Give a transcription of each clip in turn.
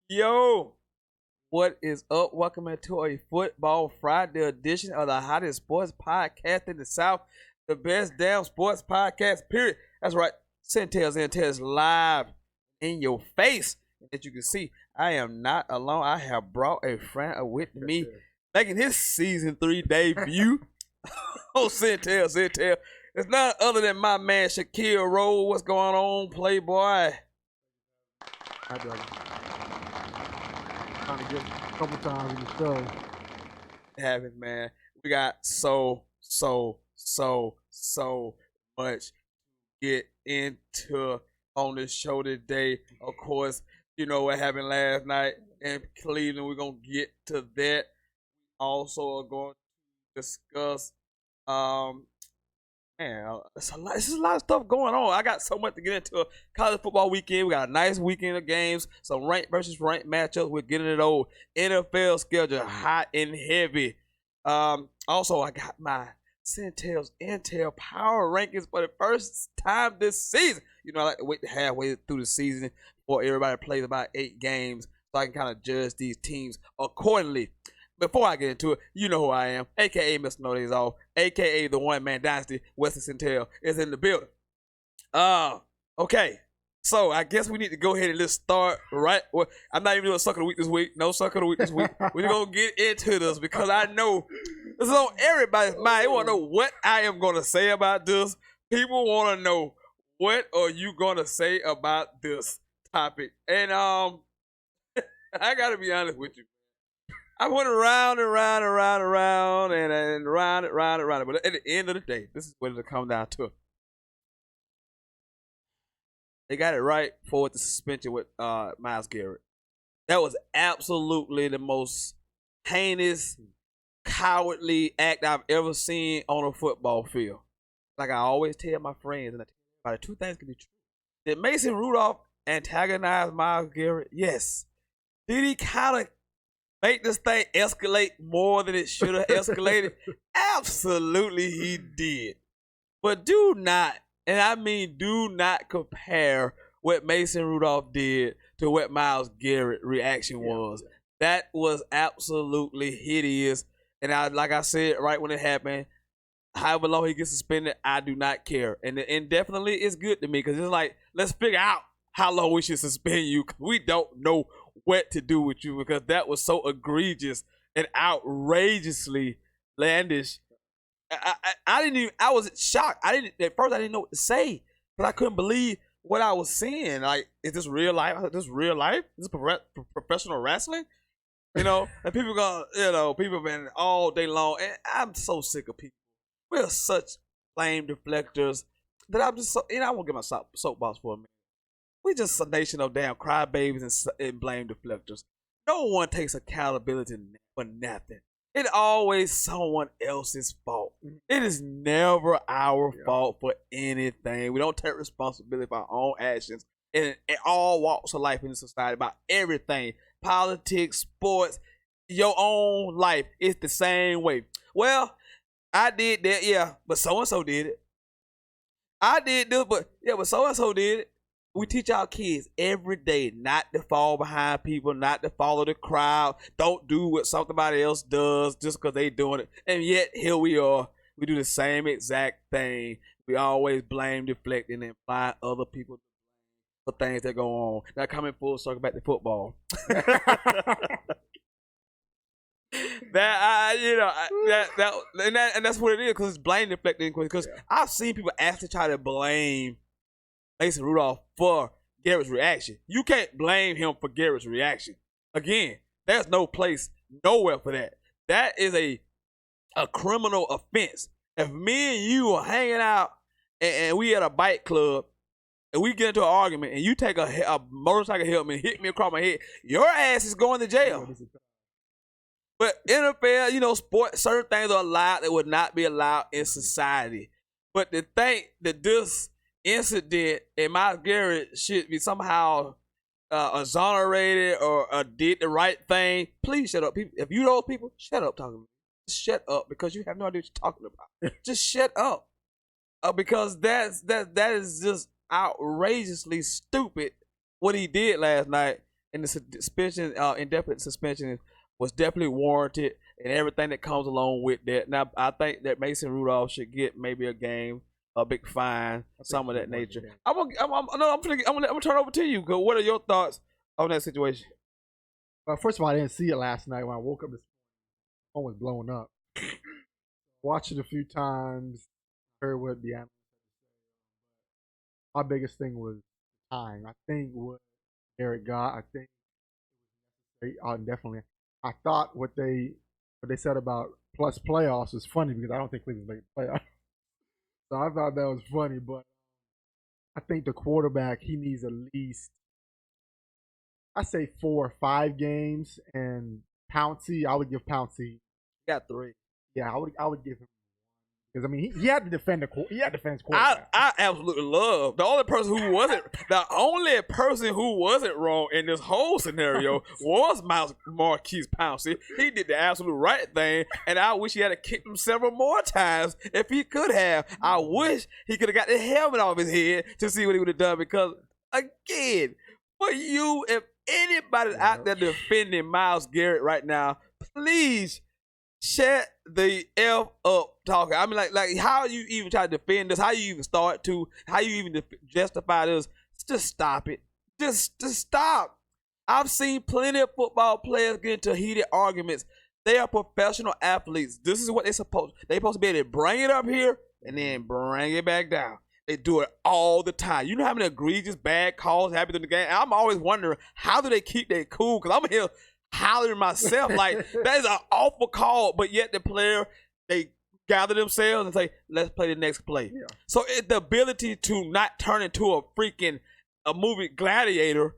Yo, what is up? Welcome into a Football Friday edition of the hottest sports podcast in the South, the best damn sports podcast, period. That's right, Sentell live in your face. As you can see, I am not alone. I have brought a friend with me, making his season 3 debut. Oh, Sentell. It's none other than my man Shaquille Rowe. What's going on, Playboy? I done trying to get a couple times in the show. It happens, man. We got so much to get into on this show today. Of course, you know what happened last night in Cleveland. We're gonna get to that. Also, are going to discuss man, it's a lot of stuff going on. I got so much to get into. College football weekend. We got a nice weekend of games. Some ranked versus ranked matchups. We're getting it old. NFL schedule hot and heavy. Also, I got my Sentell's Intel power rankings for the first time this season. You know, I like to wait halfway through the season before everybody plays about 8 games so I can kind of judge these teams accordingly. Before I get into it, you know who I am, a.k.a. Mr. No Days Off, a.k.a. the one-man dynasty, Wesley Sentell, is in the building. Okay, so I guess we need to go ahead and let's start right. Well, I'm not even doing Suck of the Week this week. No Suck of the Week this week. We're going to get into this because I know this is on everybody's mind. They want to know what I am going to say about this. People want to know what are you going to say about this topic. And I got to be honest with you. I went around and around and around. But at the end of the day, this is what it'll come down to. They got it right for the suspension with Myles Garrett. That was absolutely the most heinous, cowardly act I've ever seen on a football field. Like I always tell my friends, and I tell everybody, 2 things can be true. Did Mason Rudolph antagonize Myles Garrett? Yes. Did he kind of make this thing escalate more than it should have escalated? Absolutely he did. But do not, and I mean do not compare what Mason Rudolph did to what Myles Garrett's reaction was. That was absolutely hideous. And like I said right when it happened, however long he gets suspended, I do not care. And indefinitely is good to me because it's like, let's figure out how long we should suspend you. We don't know what to do with you because that was so egregious and outrageously landish. I didn't even, I was shocked. At first I didn't know what to say because I couldn't believe what I was seeing. Like, is this real life? Is this real life? Is this professional wrestling? You know, and people people been all day long, and I'm so sick of people. We're such blame deflectors that I'm just so, I won't get my soapbox for a minute. We just a nation of damn crybabies and blame deflectors. No one takes accountability for nothing. It's always someone else's fault. It is never our fault for anything. We don't take responsibility for our own actions in all walks of life in society about everything. Politics, sports, your own life. It's the same way. Well, I did that, yeah, but so-and-so did it. I did this, but so-and-so did it. We teach our kids every day not to fall behind people, not to follow the crowd. Don't do what somebody else does just because they doing it. And yet, here we are. We do the same exact thing. We always blame, deflecting, and find other people for things that go on. Now, coming full circle back to football. And that's what it is because it's blame deflecting. Because I've seen people actually try to blame Mason Rudolph for Garrett's reaction. You can't blame him for Garrett's reaction. Again, there's no place nowhere for that. That is a criminal offense. If me and you are hanging out and we at a bike club and we get into an argument and you take a motorcycle helmet and hit me across my head, your ass is going to jail. But NFL, sports, certain things are allowed that would not be allowed in society. But to think that this incident and Myles Garrett should be somehow exonerated or did the right thing, please shut up. People, if you those people, shut up talking to me. Shut up because you have no idea what you're talking about. Just shut up. Because that is just outrageously stupid what he did last night. and the suspension, indefinite suspension, was definitely warranted, and everything that comes along with that. Now, I think that Mason Rudolph should get maybe a game, a big fine, some of that nature. I'm gonna turn it over to you. Cause what are your thoughts on that situation? Well, first of all, I didn't see it last night. When I woke up, this phone was blowing up. Watched it a few times. Heard what the analyst said. My biggest thing was time. I think what Eric got. I think definitely. I thought what they said about plus playoffs was funny because I don't think Cleveland's made playoffs. So I thought that was funny, but I think the quarterback, he needs at least, I say 4 or 5 games, and Pouncey, I would give Pouncey. Got 3. Yeah, I would give him, because I mean he had to defend his quarterback. I absolutely love the only person who wasn't wrong in this whole scenario was Marquise Pouncey. He did the absolute right thing, and I wish he had to kick him several more times if he could have. I wish he could have got the helmet off his head to see what he would have done, because again, for you, if anybody's out there defending Myles Garrett right now, please shut the F up talking. I mean, like how you even try to defend this? How you even start to? How you even justify this? Just stop it. Just stop. I've seen plenty of football players get into heated arguments. They are professional athletes. This is what they're supposed to be able to bring it up here and then bring it back down. They do it all the time. You know how many egregious bad calls happen in the game? And I'm always wondering, how do they keep that cool? Because I'm here hollering myself like, that is an awful call, but yet the player, they gather themselves and say, let's play the next play. Yeah. So the ability to not turn into a movie gladiator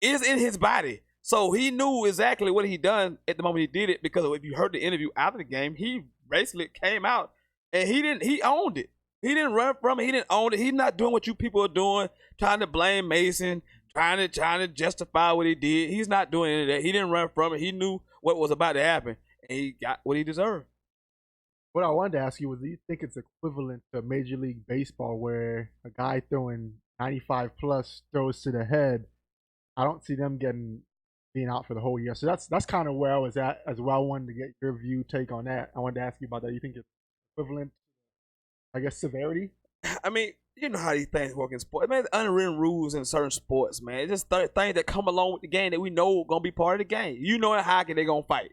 is in his body. So he knew exactly what he done at the moment he did it, because if you heard the interview after the game, he basically came out and he owned it. He didn't run from it. He didn't own it. He's not doing what you people are doing, trying to blame Mason, trying to justify what he did. He's not doing any of that. He didn't run from it. He knew what was about to happen, and he got what he deserved. What I wanted to ask you was, do you think it's equivalent to Major League Baseball, where a guy throwing 95 plus throws to the head? I don't see them being out for the whole year. So that's kind of where I was at as well. I wanted to get your take on that. I wanted to ask you about that. You think it's equivalent, I guess, severity? I mean, you know how these things work in sports. Man, there's unwritten rules in certain sports, man. It's just things that come along with the game that we know are going to be part of the game. You know in hockey, they're going to fight,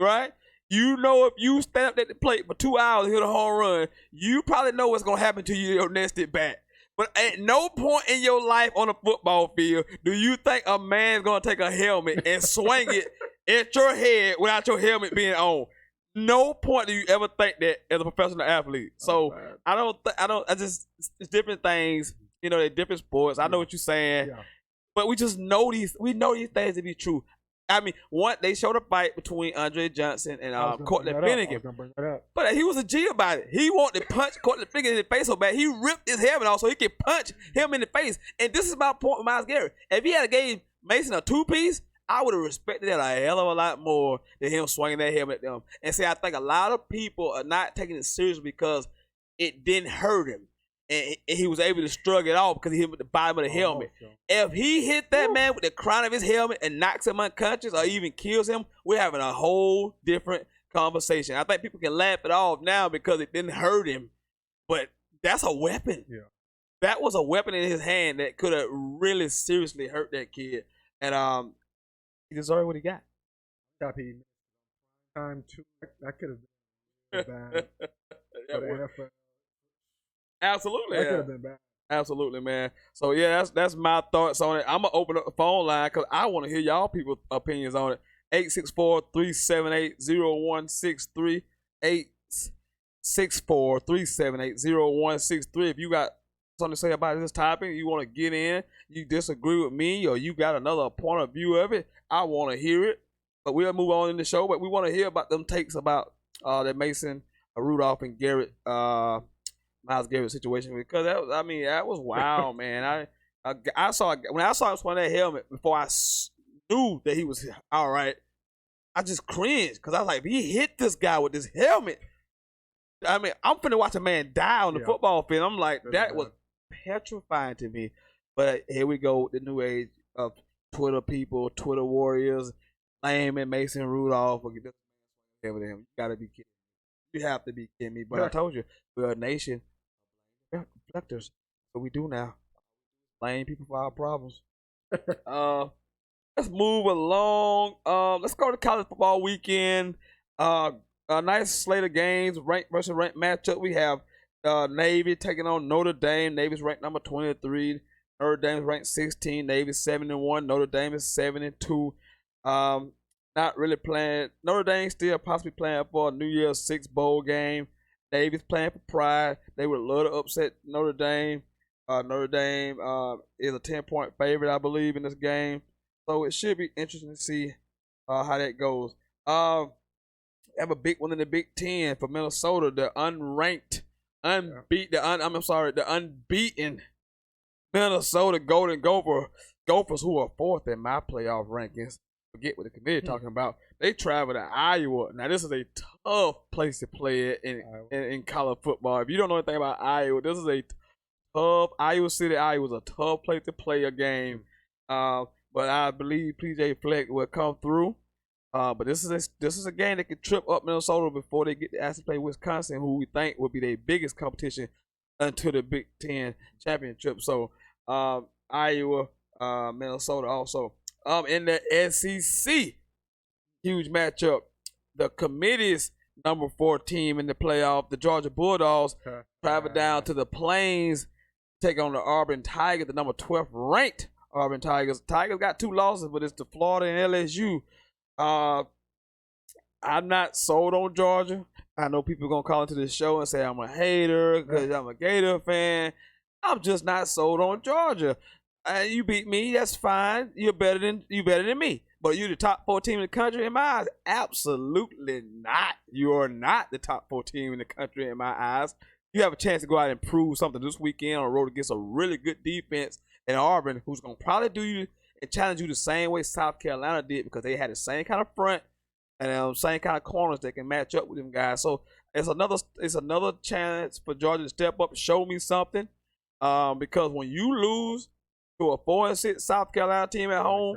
right? You know if you stand up at the plate for 2 hours and hit a home run, you probably know what's going to happen to you your next at bat. But at no point in your life on a football field do you think a man's going to take a helmet and swing it at your head without your helmet being on. No point do you ever think that as a professional athlete. So it's different things. You know, they're different sports. I know what you're saying. Yeah. But we know these things to be true. I mean, they showed a fight between Andre Johnson and Cortland Finnegan. But he was a G about it. He wanted to punch Cortland Finnegan in the face so bad. He ripped his helmet off so he could punch him in the face. And this is my point with Myles Garrett. If he had gave Mason a 2-piece, I would have respected that a hell of a lot more than him swinging that helmet at them. And see, I think a lot of people are not taking it serious because it didn't hurt him. And he was able to shrug it off because he hit with the bottom of the helmet. If he hit that man with the crown of his helmet and knocks him unconscious or even kills him, we're having a whole different conversation. I think people can laugh it off now because it didn't hurt him. But that's a weapon. Yeah. That was a weapon in his hand that could have really seriously hurt that kid. And he deserved what he got. Time too. That could have been bad. Absolutely. That could have been bad. Absolutely, man. So yeah, that's my thoughts on it. I'm gonna open up the phone line because I want to hear y'all people's opinions on it. 864-378-0163. 864-378-0163. If you got something to say about this topic, you want to get in, you disagree with me, or you got another point of view of it, I want to hear it. But we'll move on in the show. But we want to hear about them takes about that Mason, Rudolph, and Garrett. Myles Garrett situation, because that was wild, man. I saw when I saw him swing that helmet before I knew that he was all right. I just cringed because I was like, if he hit this guy with this helmet, I mean, I'm finna watch a man die on the football field. I'm like, that was petrifying to me. But here we go, the new age of Twitter people, Twitter warriors, blaming Mason Rudolph for this over him. You gotta be kidding. You have to be kidding me. But I told you, we're a nation of reflectors. What we do now. Blame people for our problems. uh let's move along. Let's go to college football weekend. A nice slate of games, ranked versus ranked matchup. We have Navy taking on Notre Dame. Navy's ranked number 23. Notre Dame's ranked 16. Navy's 7-1. Notre Dame is 7-2. Not really playing. Notre Dame still possibly playing for a New Year's Six bowl game. Navy's playing for pride. They would love to upset Notre Dame. Notre Dame is a 10-point favorite, I believe, in this game. So it should be interesting to see how that goes. Have a big one in the Big Ten for Minnesota. The the unbeaten Minnesota Golden Gophers, who are fourth in my playoff rankings. Forget what the committee talking about. They travel to Iowa. Now this is a tough place to play in college football. If you don't know anything about Iowa, this is a tough. Iowa City, Iowa is a tough place to play a game. But I believe PJ Fleck will come through. But this is a game that could trip up Minnesota before they get to actually play Wisconsin, who we think will be their biggest competition until the Big Ten championship. So Iowa, Minnesota also. In the SEC, huge matchup. The committee's number 4 team in the playoff, the Georgia Bulldogs, travel down to the Plains, take on the Auburn Tigers, the number 12th ranked Auburn Tigers. Tigers got 2 losses, but it's to Florida and LSU. I'm not sold on Georgia. I know people are going to call into this show and say I'm a hater because I'm a Gator fan. I'm just not sold on Georgia. You beat me, that's fine. You're better than me. But you're the top 4 team in the country in my eyes? Absolutely not. You are not the top 4 team in the country in my eyes. You have a chance to go out and prove something this weekend on the road against a really good defense in Auburn, who's going to probably do you and challenge you the same way South Carolina did, because they had the same kind of front and same kind of corners that can match up with them guys. So it's another chance for Georgia to step up and show me something. Because when you lose to a 4-6 South Carolina team at home,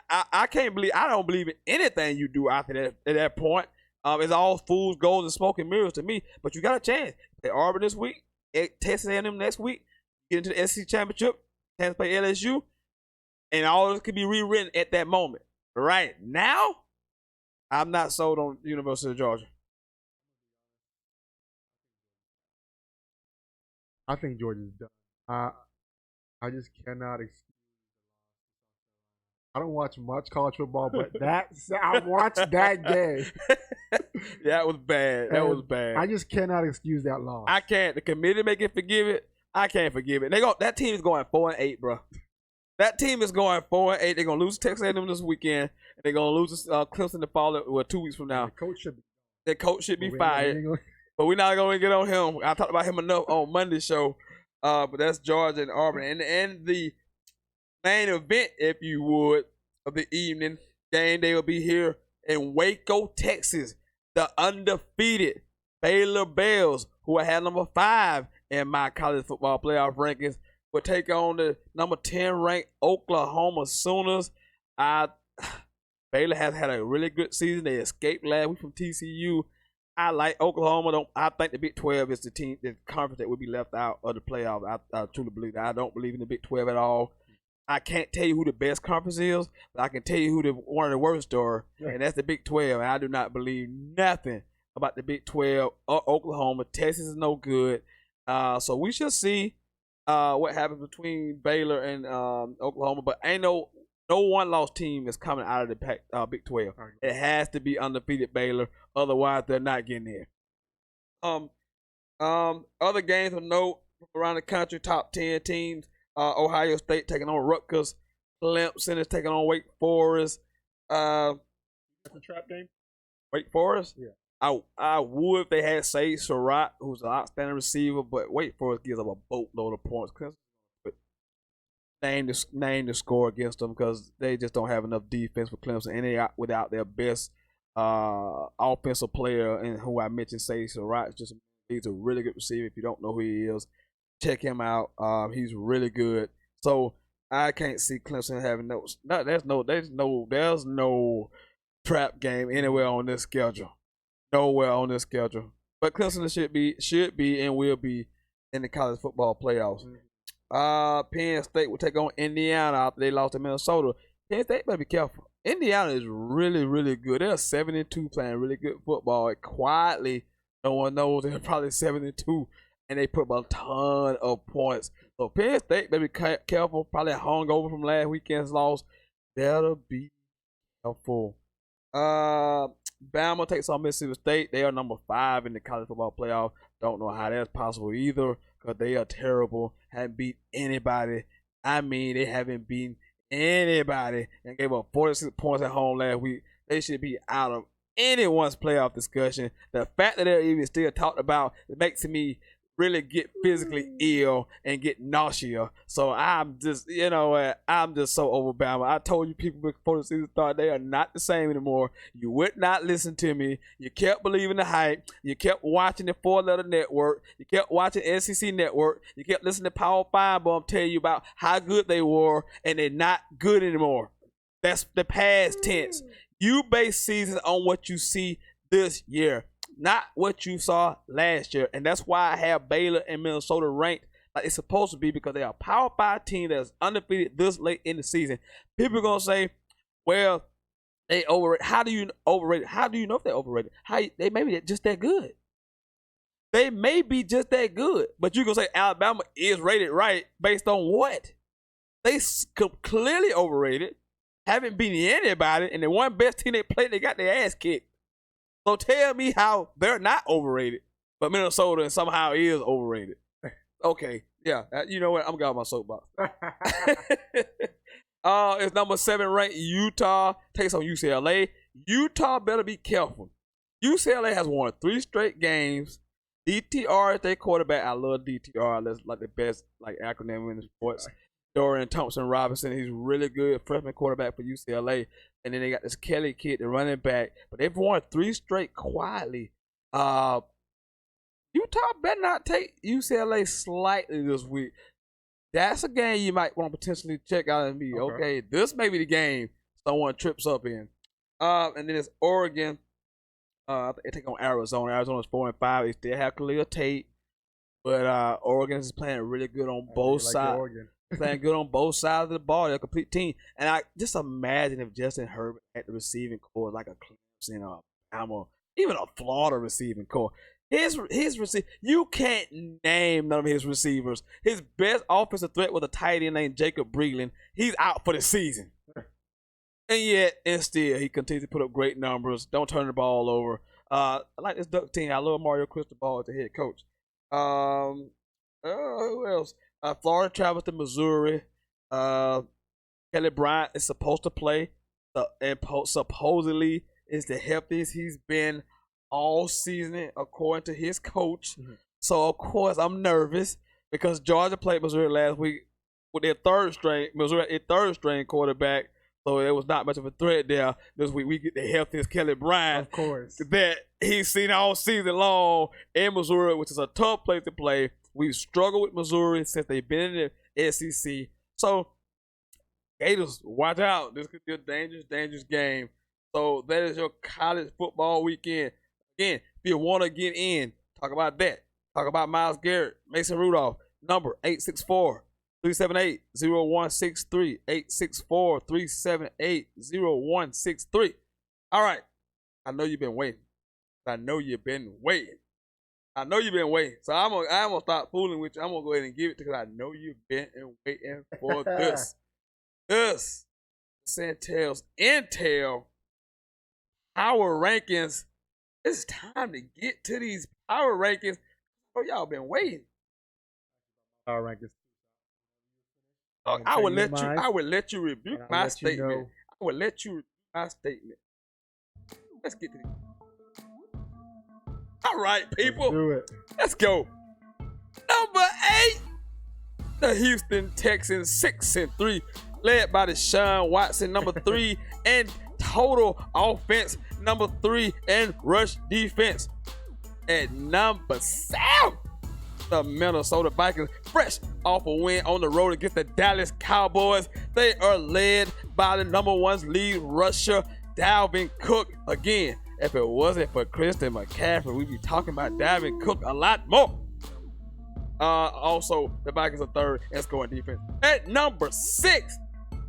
I don't believe in anything you do after that. At that point, it's all fools, goals, and smoke and mirrors to me. But you got a chance. Play Auburn this week, Texas A&M next week, get into the SEC championship, chance to play LSU, and all this could be rewritten at that moment. Right now, I'm not sold on University of Georgia. I think Georgia's done. I just cannot. I don't watch much college football, but I watched that game. That was bad. That was bad. I just cannot excuse that loss. I can't. The committee make it forgive it. I can't forgive it. That team is going 4-8, bro. That team is going 4-8. They're gonna lose to Texas A&M this weekend, and they're gonna lose to Clemson the following 2 weeks from now. The coach should be fired. But we're not gonna get on him. I talked about him enough on Monday's show. But that's Georgia and Auburn, and the main event, if you would, of the evening game day will be here in Waco, Texas. The undefeated Baylor Bells, who I had number 5 in my college football playoff rankings, will take on the number 10 ranked Oklahoma Sooners. Baylor has had a really good season. They escaped last week from TCU. I like Oklahoma. I think the Big 12 is the conference that would be left out of the playoffs. I truly believe that. I don't believe in the Big 12 at all. I can't tell you who the best conference is, but I can tell you who one of the worst are, and that's the Big 12. And I do not believe nothing about the Big 12 or Oklahoma. Texas is no good. So we shall see what happens between Baylor and Oklahoma. But ain't no one-loss team is coming out of the Big 12. It has to be undefeated Baylor, otherwise they're not getting there. Other games of note around the country, top 10 teams. Ohio State taking on Rutgers. Clemson is taking on Wake Forest. That's a trap game? Wake Forest? Yeah. I would if they had Sage Surratt, who's an outstanding receiver, but Wake Forest gives up a boatload of points. Name the score against them because they just don't have enough defense for Clemson, and they are without their best offensive player, and who I mentioned, Sage Surratt. He's a really good receiver. If you don't know who he is, check him out. He's really good. So I can't see Clemson having there's no trap game anywhere on this schedule. Nowhere on this schedule. But Clemson should be and will be in the college football playoffs. Penn State will take on Indiana after they lost to Minnesota. Penn State better be careful. Indiana is really, really good. They're 7-2 playing really good football. Quietly, no one knows they're probably 7-2, and they put up a ton of points. So Penn State better be careful. Probably hungover from last weekend's loss. Better be careful. Bama takes on Mississippi State. They are number 5 in the college football playoff. Don't know how that's possible either, because they are terrible. Haven't beat anybody. I mean, they haven't beaten anybody and gave up 46 points at home last week. They should be out of anyone's playoff discussion. The fact that they're even still talked about, it makes me really get physically ill and get nausea. So I'm just, I'm just so over Bama. I told you people before the season started, they are not the same anymore. You would not listen to me. You kept believing the hype. You kept watching the 4-letter network. You kept watching SEC network. You kept listening to Power 5 Bomb tell you about how good they were, and they're not good anymore. That's the past tense. You base seasons on what you see this year, not what you saw last year. And that's why I have Baylor and Minnesota ranked like it's supposed to be, because they are a Power 5 team that's undefeated this late in the season. People are going to say, well, they overrated. How do you overrate? How do you know if they're overrated? They may be just that good. They may be just that good. But you're going to say Alabama is rated right based on what? They clearly overrated, haven't beaten anybody, and the one best team they played, they got their ass kicked. So tell me how they're not overrated, but Minnesota somehow is overrated. Okay, yeah, you know what? I'm got my soapbox. It's number 7 ranked Utah takes on UCLA. Utah better be careful. UCLA has won 3 straight games. DTR is their quarterback. I love DTR. That's like the best acronym in sports. Dorian Thompson-Robinson, he's really good freshman quarterback for UCLA. And then they got this Kelly kid, the running back. But they've won 3 straight quietly. Utah better not take UCLA slightly this week. That's a game you might want to potentially check out and be, okay, this may be the game someone trips up in. And then it's Oregon. They take on Arizona. Arizona's 4-5. They still have Khalil Tate. But Oregon is playing really good on both sides. Playing good on both sides of the ball. They're a complete team. And I just imagine if Justin Herbert at the receiving core, like a Clemson, Alabama, even a Florida receiving core. His you can't name none of his receivers. His best offensive threat was a tight end named Jacob Breeland. He's out for the season. And yet, and still, he continues to put up great numbers. Don't turn the ball over. I like this Duck team. I love Mario Cristobal as the head coach. Who else? Florida travels to Missouri. Kelly Bryant is supposed to play, and supposedly is the healthiest he's been all season, according to his coach. Mm-hmm. So of course I'm nervous because Georgia played Missouri last week with their third string quarterback. So there was not much of a threat there. This week we get the healthiest Kelly Bryant, of course, that he's seen all season long in Missouri, which is a tough place to play. We've struggled with Missouri since they've been in the SEC. So Gators, watch out. This could be a dangerous game. So that is your college football weekend. Again, if you want to get in, talk about that. Talk about Myles Garrett, Mason Rudolph. Number 864-378-0163. 864-378-0163. All right. I know you've been waiting. So I'm gonna stop fooling with you. I'm gonna go ahead and give it to you because I know you've been waiting for this. This Sentell's Intel Power Rankings. It's time to get to these Power Rankings. Oh, y'all been waiting. Power Rankings. I would let you rebuke my statement. I would let you rebuke my statement. Let's get to these. All right, people. Let's do it. Let's go. Number 8, the Houston Texans, 6-3, led by Deshaun Watson. Number 3 in total offense. Number 3 in rush defense. At number 7, the Minnesota Vikings, fresh off a win on the road against the Dallas Cowboys. They are led by the number 1 lead rusher, Dalvin Cook. Again, if it wasn't for Christian McCaffrey, we'd be talking about Dalvin Cook a lot more. Also, the Vikings are third in scoring defense. At number 6,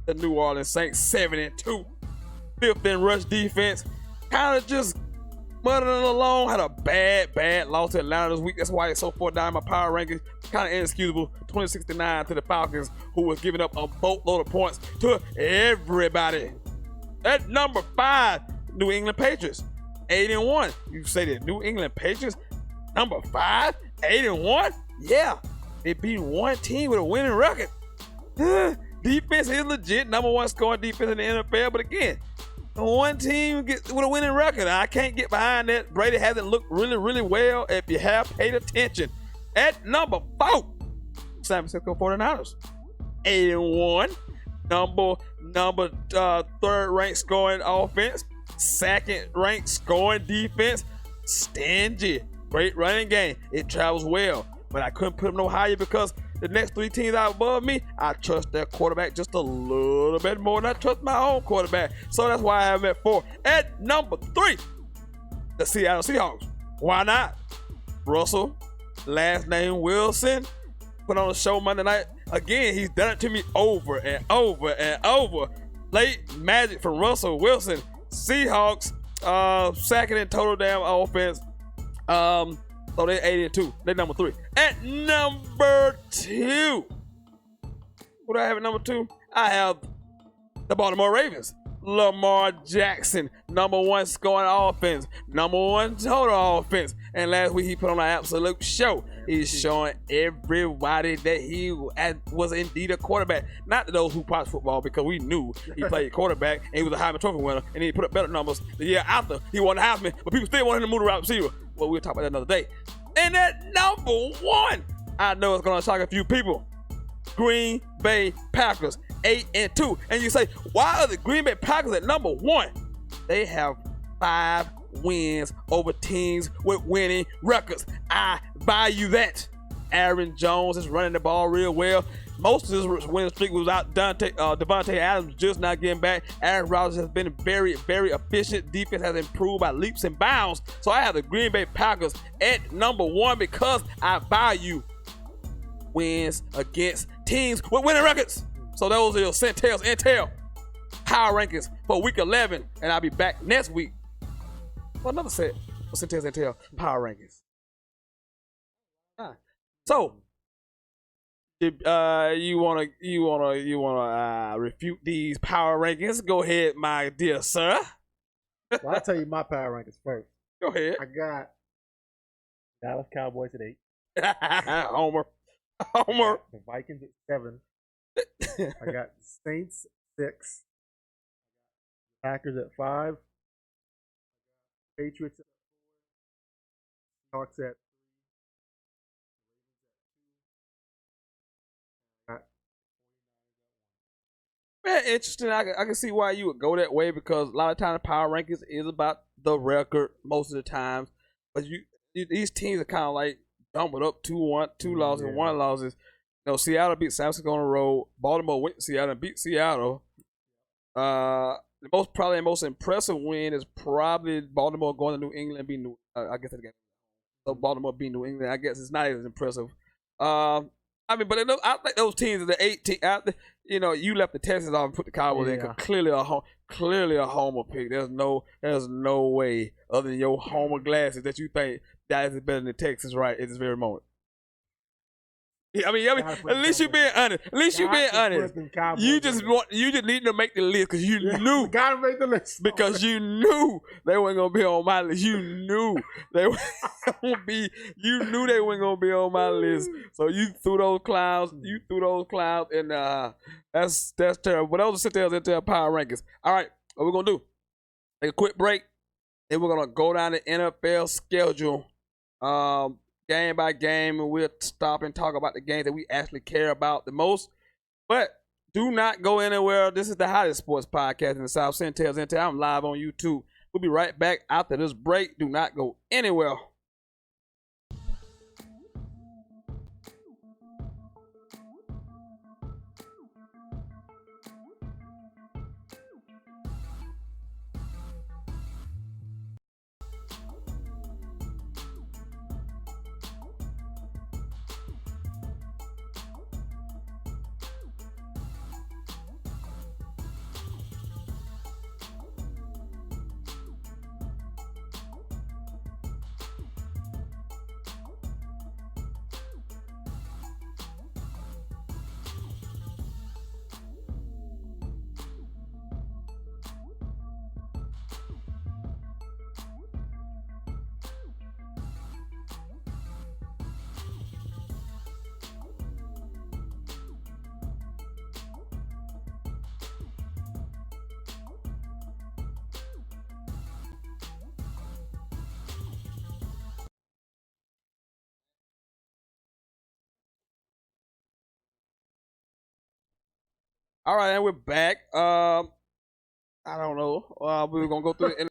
the New Orleans Saints, 7-2. Fifth in rush defense. Kind of just muddling along. Had a bad loss to Atlanta this week. That's why it's so far down in my power rankings. Kind of inexcusable. 20-69 to the Falcons, who was giving up a boatload of points to everybody. At number 5, New England Patriots, 8-1. You say the New England Patriots, number 5, 8-1? Yeah, they beat one team with a winning record. Defense is legit, number 1 scoring defense in the NFL. But again, one team with a winning record, I can't get behind that. Brady hasn't looked really well if you have paid attention. At number 4, San Francisco 49ers, 8-1. Number 3rd ranked scoring offense, 2nd ranked scoring defense, stingy. Great running game. It travels well, but I couldn't put them no higher because the next 3 teams out above me, I trust their quarterback just a little bit more than I trust my own quarterback. So that's why I have them at 4. At number 3, the Seattle Seahawks. Why not? Russell, last name Wilson, put on a show Monday night. Again, he's done it to me over and over and over. Late magic from Russell Wilson. Seahawks, 2nd in total damn offense. So they're 8-2. They're number 3. At number 2, what do I have at number 2? I have the Baltimore Ravens. Lamar Jackson, number 1 scoring offense, number 1 total offense. And last week he put on an absolute show. He's showing everybody that he was indeed a quarterback. Not to those who watch football, because we knew he played quarterback and he was a Heisman Trophy winner, and he put up better numbers the year after he won the Heisman. But people still wanted him to move to wide receiver. Well, we'll talk about that another day. And at number 1, I know it's going to shock a few people. Green Bay Packers, 8-2. And you say, why are the Green Bay Packers at number 1? They have 5 wins over teams with winning records. I buy you that. Aaron Jones is running the ball real well. Most of his winning streak was out. Devontae Adams just not getting back. Aaron Rodgers has been very efficient. Defense has improved by leaps and bounds. So I have the Green Bay Packers at number 1 because I value wins against teams with winning records. So those are your Sentell's Intel power rankings for week 11. And I'll be back next week for another set of Sentell's Intel power rankings. So, you wanna refute these power rankings? Go ahead, my dear sir. Well, I'll tell you my power rankings first. Go ahead. I got Dallas Cowboys at 8. Homer. The Vikings at 7. I got Saints 6. Packers at 5. Patriots at 4. Hawks at 3. Man, interesting. I can see why you would go that way, because a lot of times the power rankings is about the record most of the times. But these teams are kind of like jumbled up 2 losses, 1 losses. You know, Seattle beat San Francisco on the road. Baltimore went to Seattle and beat Seattle. The most impressive win is probably Baltimore going to New England and beating I guess again. So Baltimore beat New England. I guess it's not as impressive. I think those teams are the 8 teams. You left the Texans off and put the Cowboys in, because clearly a homer pick. There's no way other than your homer glasses that you think that is better than the Texans right at this very moment. I mean, at least you're being honest. You just need to make the list because you knew. Gotta make the list because you knew they weren't gonna be on my list. You knew they weren't gonna be. You knew they weren't gonna be on my list. So you threw those clouds. And that's terrible. But those are Sentell's Intel power rankings. All right, what we're gonna do? Take a quick break. Then we're gonna go down the NFL schedule. Game by game, and we'll stop and talk about the games that we actually care about the most. But do not go anywhere. This is the hottest sports podcast in the South, Sentell's Intel. I'm live on YouTube. We'll be right back after this break. Do not go anywhere. All right, and we're back. I don't know. We were gonna go through the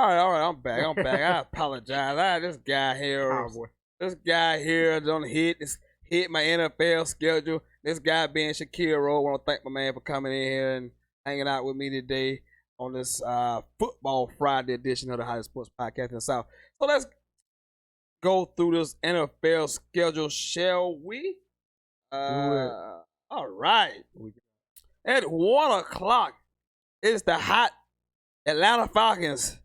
all right. I'm back. I'm back. I apologize. Cowboy. This guy here don't hit my NFL schedule. This guy being Shakiro. I want to thank my man for coming in here and hanging out with me today on this Football Friday edition of the Hottest Sports Podcast in the South. So let's go through this NFL schedule, shall we? All right. At 1:00, it's the hot Atlanta Falcons.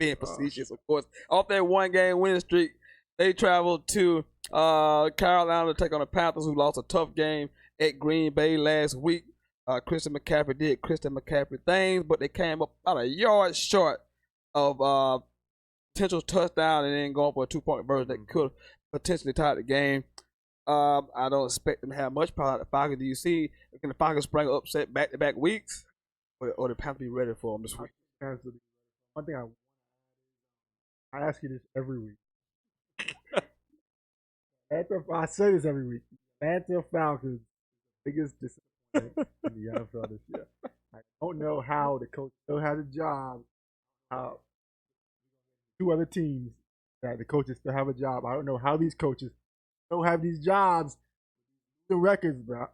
Being facetious, of course. Off that 1-game winning streak, they traveled to Carolina to take on the Panthers, who lost a tough game at Green Bay last week. Christian McCaffrey did Christian McCaffrey things, but they came up about a yard short of potential touchdown and then going for a 2-point conversion that could have potentially tied the game. I don't expect them to have much power at the Falcons. Do you see, can the Falcons spring upset back-to-back weeks? Or the Panthers be ready for them this week? One thing I ask you this every week. I say this every week. Atlanta Falcons, biggest disappointment in the NFL this year. I don't know how the coach still has a job. Two other teams that the coaches still have a job. I don't know how these coaches still have these jobs. The records, bro.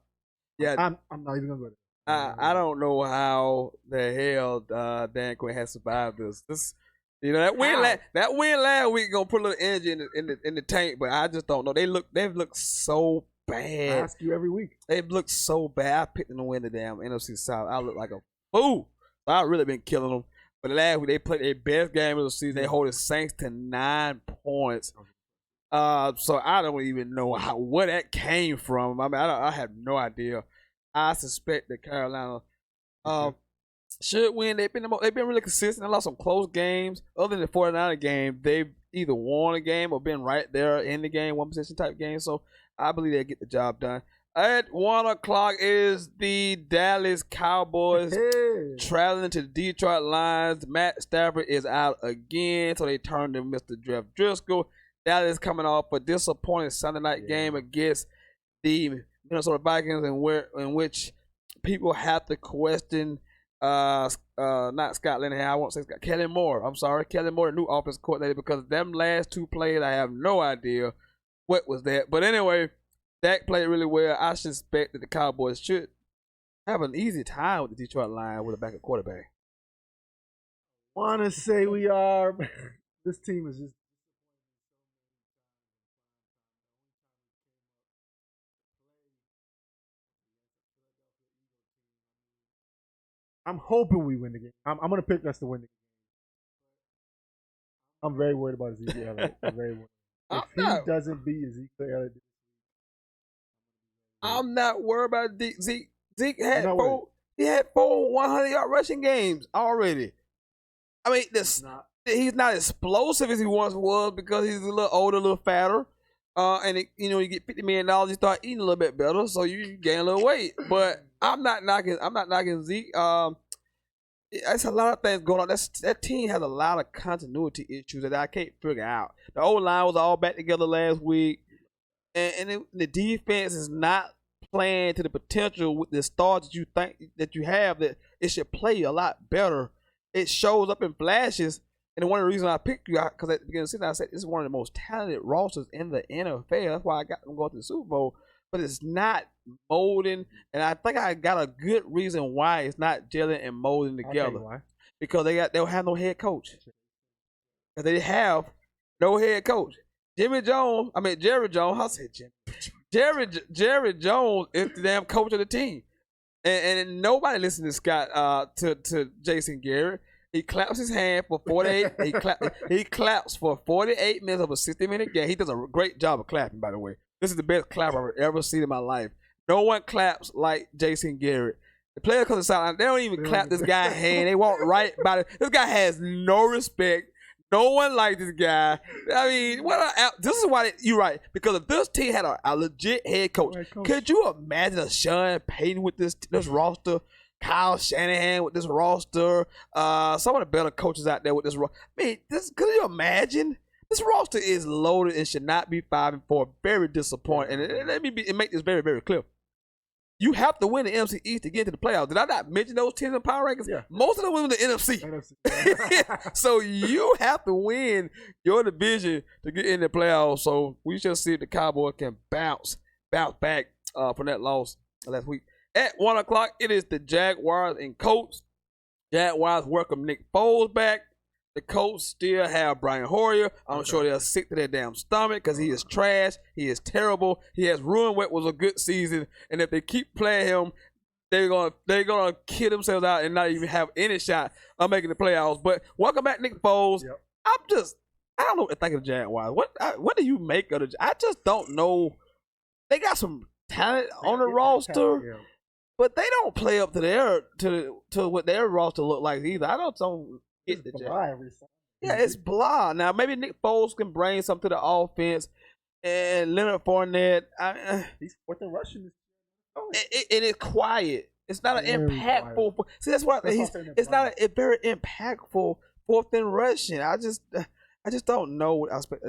Yeah, I'm not even gonna go there. I don't know how the hell Dan Quinn has survived this. You know that win last week gonna put a little energy in the tank, but I just don't know. They've looked so bad. I ask you every week. They've looked so bad. I picked them to win the damn NFC South. I look like a fool. I've really been killing them. But last week they played their best game of the season. They hold the Saints to 9 points. So I don't even know where that came from. I mean, I have no idea. I suspect that Carolina should win. They've been really consistent. They lost some close games. Other than the 49er game, they've either won a game or been right there in the game, one position type game. So I believe they get the job done. At 1:00 is the Dallas Cowboys traveling to the Detroit Lions. Matt Stafford is out again, so they turn to Mr. Jeff Driscoll. Dallas coming off a disappointing Sunday night game against the Minnesota Vikings, in which people have to question not Scott Linehan. I won't say Scott. Kellen Moore. I'm sorry, Kellen Moore, the new offensive coordinator, because them last 2 plays, I have no idea what was that. But anyway, Dak played really well. I should expect that the Cowboys should have an easy time with the Detroit Lions with a backup quarterback. Want to say we are. This team is just. I'm hoping we win the game. I'm going to pick us to win the game. I'm very worried about Ezekiel Elliott. I'm very worried. If he doesn't beat Ezekiel Elliott, I'm not worried about Zeke. Zeke had four 100-yard rushing games already. I mean, he's not explosive as he once was because he's a little older, a little fatter. And you get $50 million, you start eating a little bit better, so you gain a little weight. But I'm not knocking Zeke. That's a lot of things going on. That team has a lot of continuity issues that I can't figure out. The O-line was all back together last week, and the defense is not playing to the potential with the stars that you think that you have, that it should play a lot better. It shows up in flashes. And one of the reasons I picked you out, because at the beginning of the season I said this is one of the most talented rosters in the NFL. That's why I got them going to the Super Bowl. But it's not molding, and I think I got a good reason why it's not gelling and molding together. Why? Because they don't have no head coach. They have no head coach. Jerry Jones. I said Jim. Jerry Jones is the damn coach of the team, and nobody listens to Scott to Jason Garrett. He claps his hand for 48. He claps for 48 minutes of a 60-minute game. He does a great job of clapping, by the way. This is the best clap I've ever seen in my life. No one claps like Jason Garrett. The players come to the sideline. They don't even clap this guy's hand. They walk right by it. This guy has no respect, No one liked this guy. I mean, this is why you're right. Because if this team had a legit head coach, could you imagine a Sean Payton with this roster? Kyle Shanahan with this roster. Some of the better coaches out there with this roster. I mean, could you imagine? This roster is loaded and should not be 5-4. Very disappointing. And let me make this very, very clear. You have to win the NFC East to get into the playoffs. Did I not mention those teams in power rankings? Yeah. Most of them win the NFC. So you have to win your division to get in the playoffs. So we shall see if the Cowboys can bounce back from that loss last week. At 1 o'clock, it is the Jaguars and Colts. Jaguars welcome Nick Foles back. The Colts still have Brian Hoyer. I'm sure they're sick to their damn stomach because he is trash. He is terrible. He has ruined what was a good season. And if they keep playing him, they're gonna kill themselves out and not even have any shot of making the playoffs. But welcome back, Nick Foles. Yep. I don't know what to think of the Jaguars. What do you make of the? I just don't know. They got some talent on the roster, but they don't play up to what their roster look like either. I don't get the Jaguars. Yeah, it's blah. Now maybe Nick Foles can bring something to the offense, and Leonard Fournette. He's fourth in rushing. It is quiet. It's not an impactful. See, that's what it's not a very impactful fourth in rushing. I just don't know what I expect.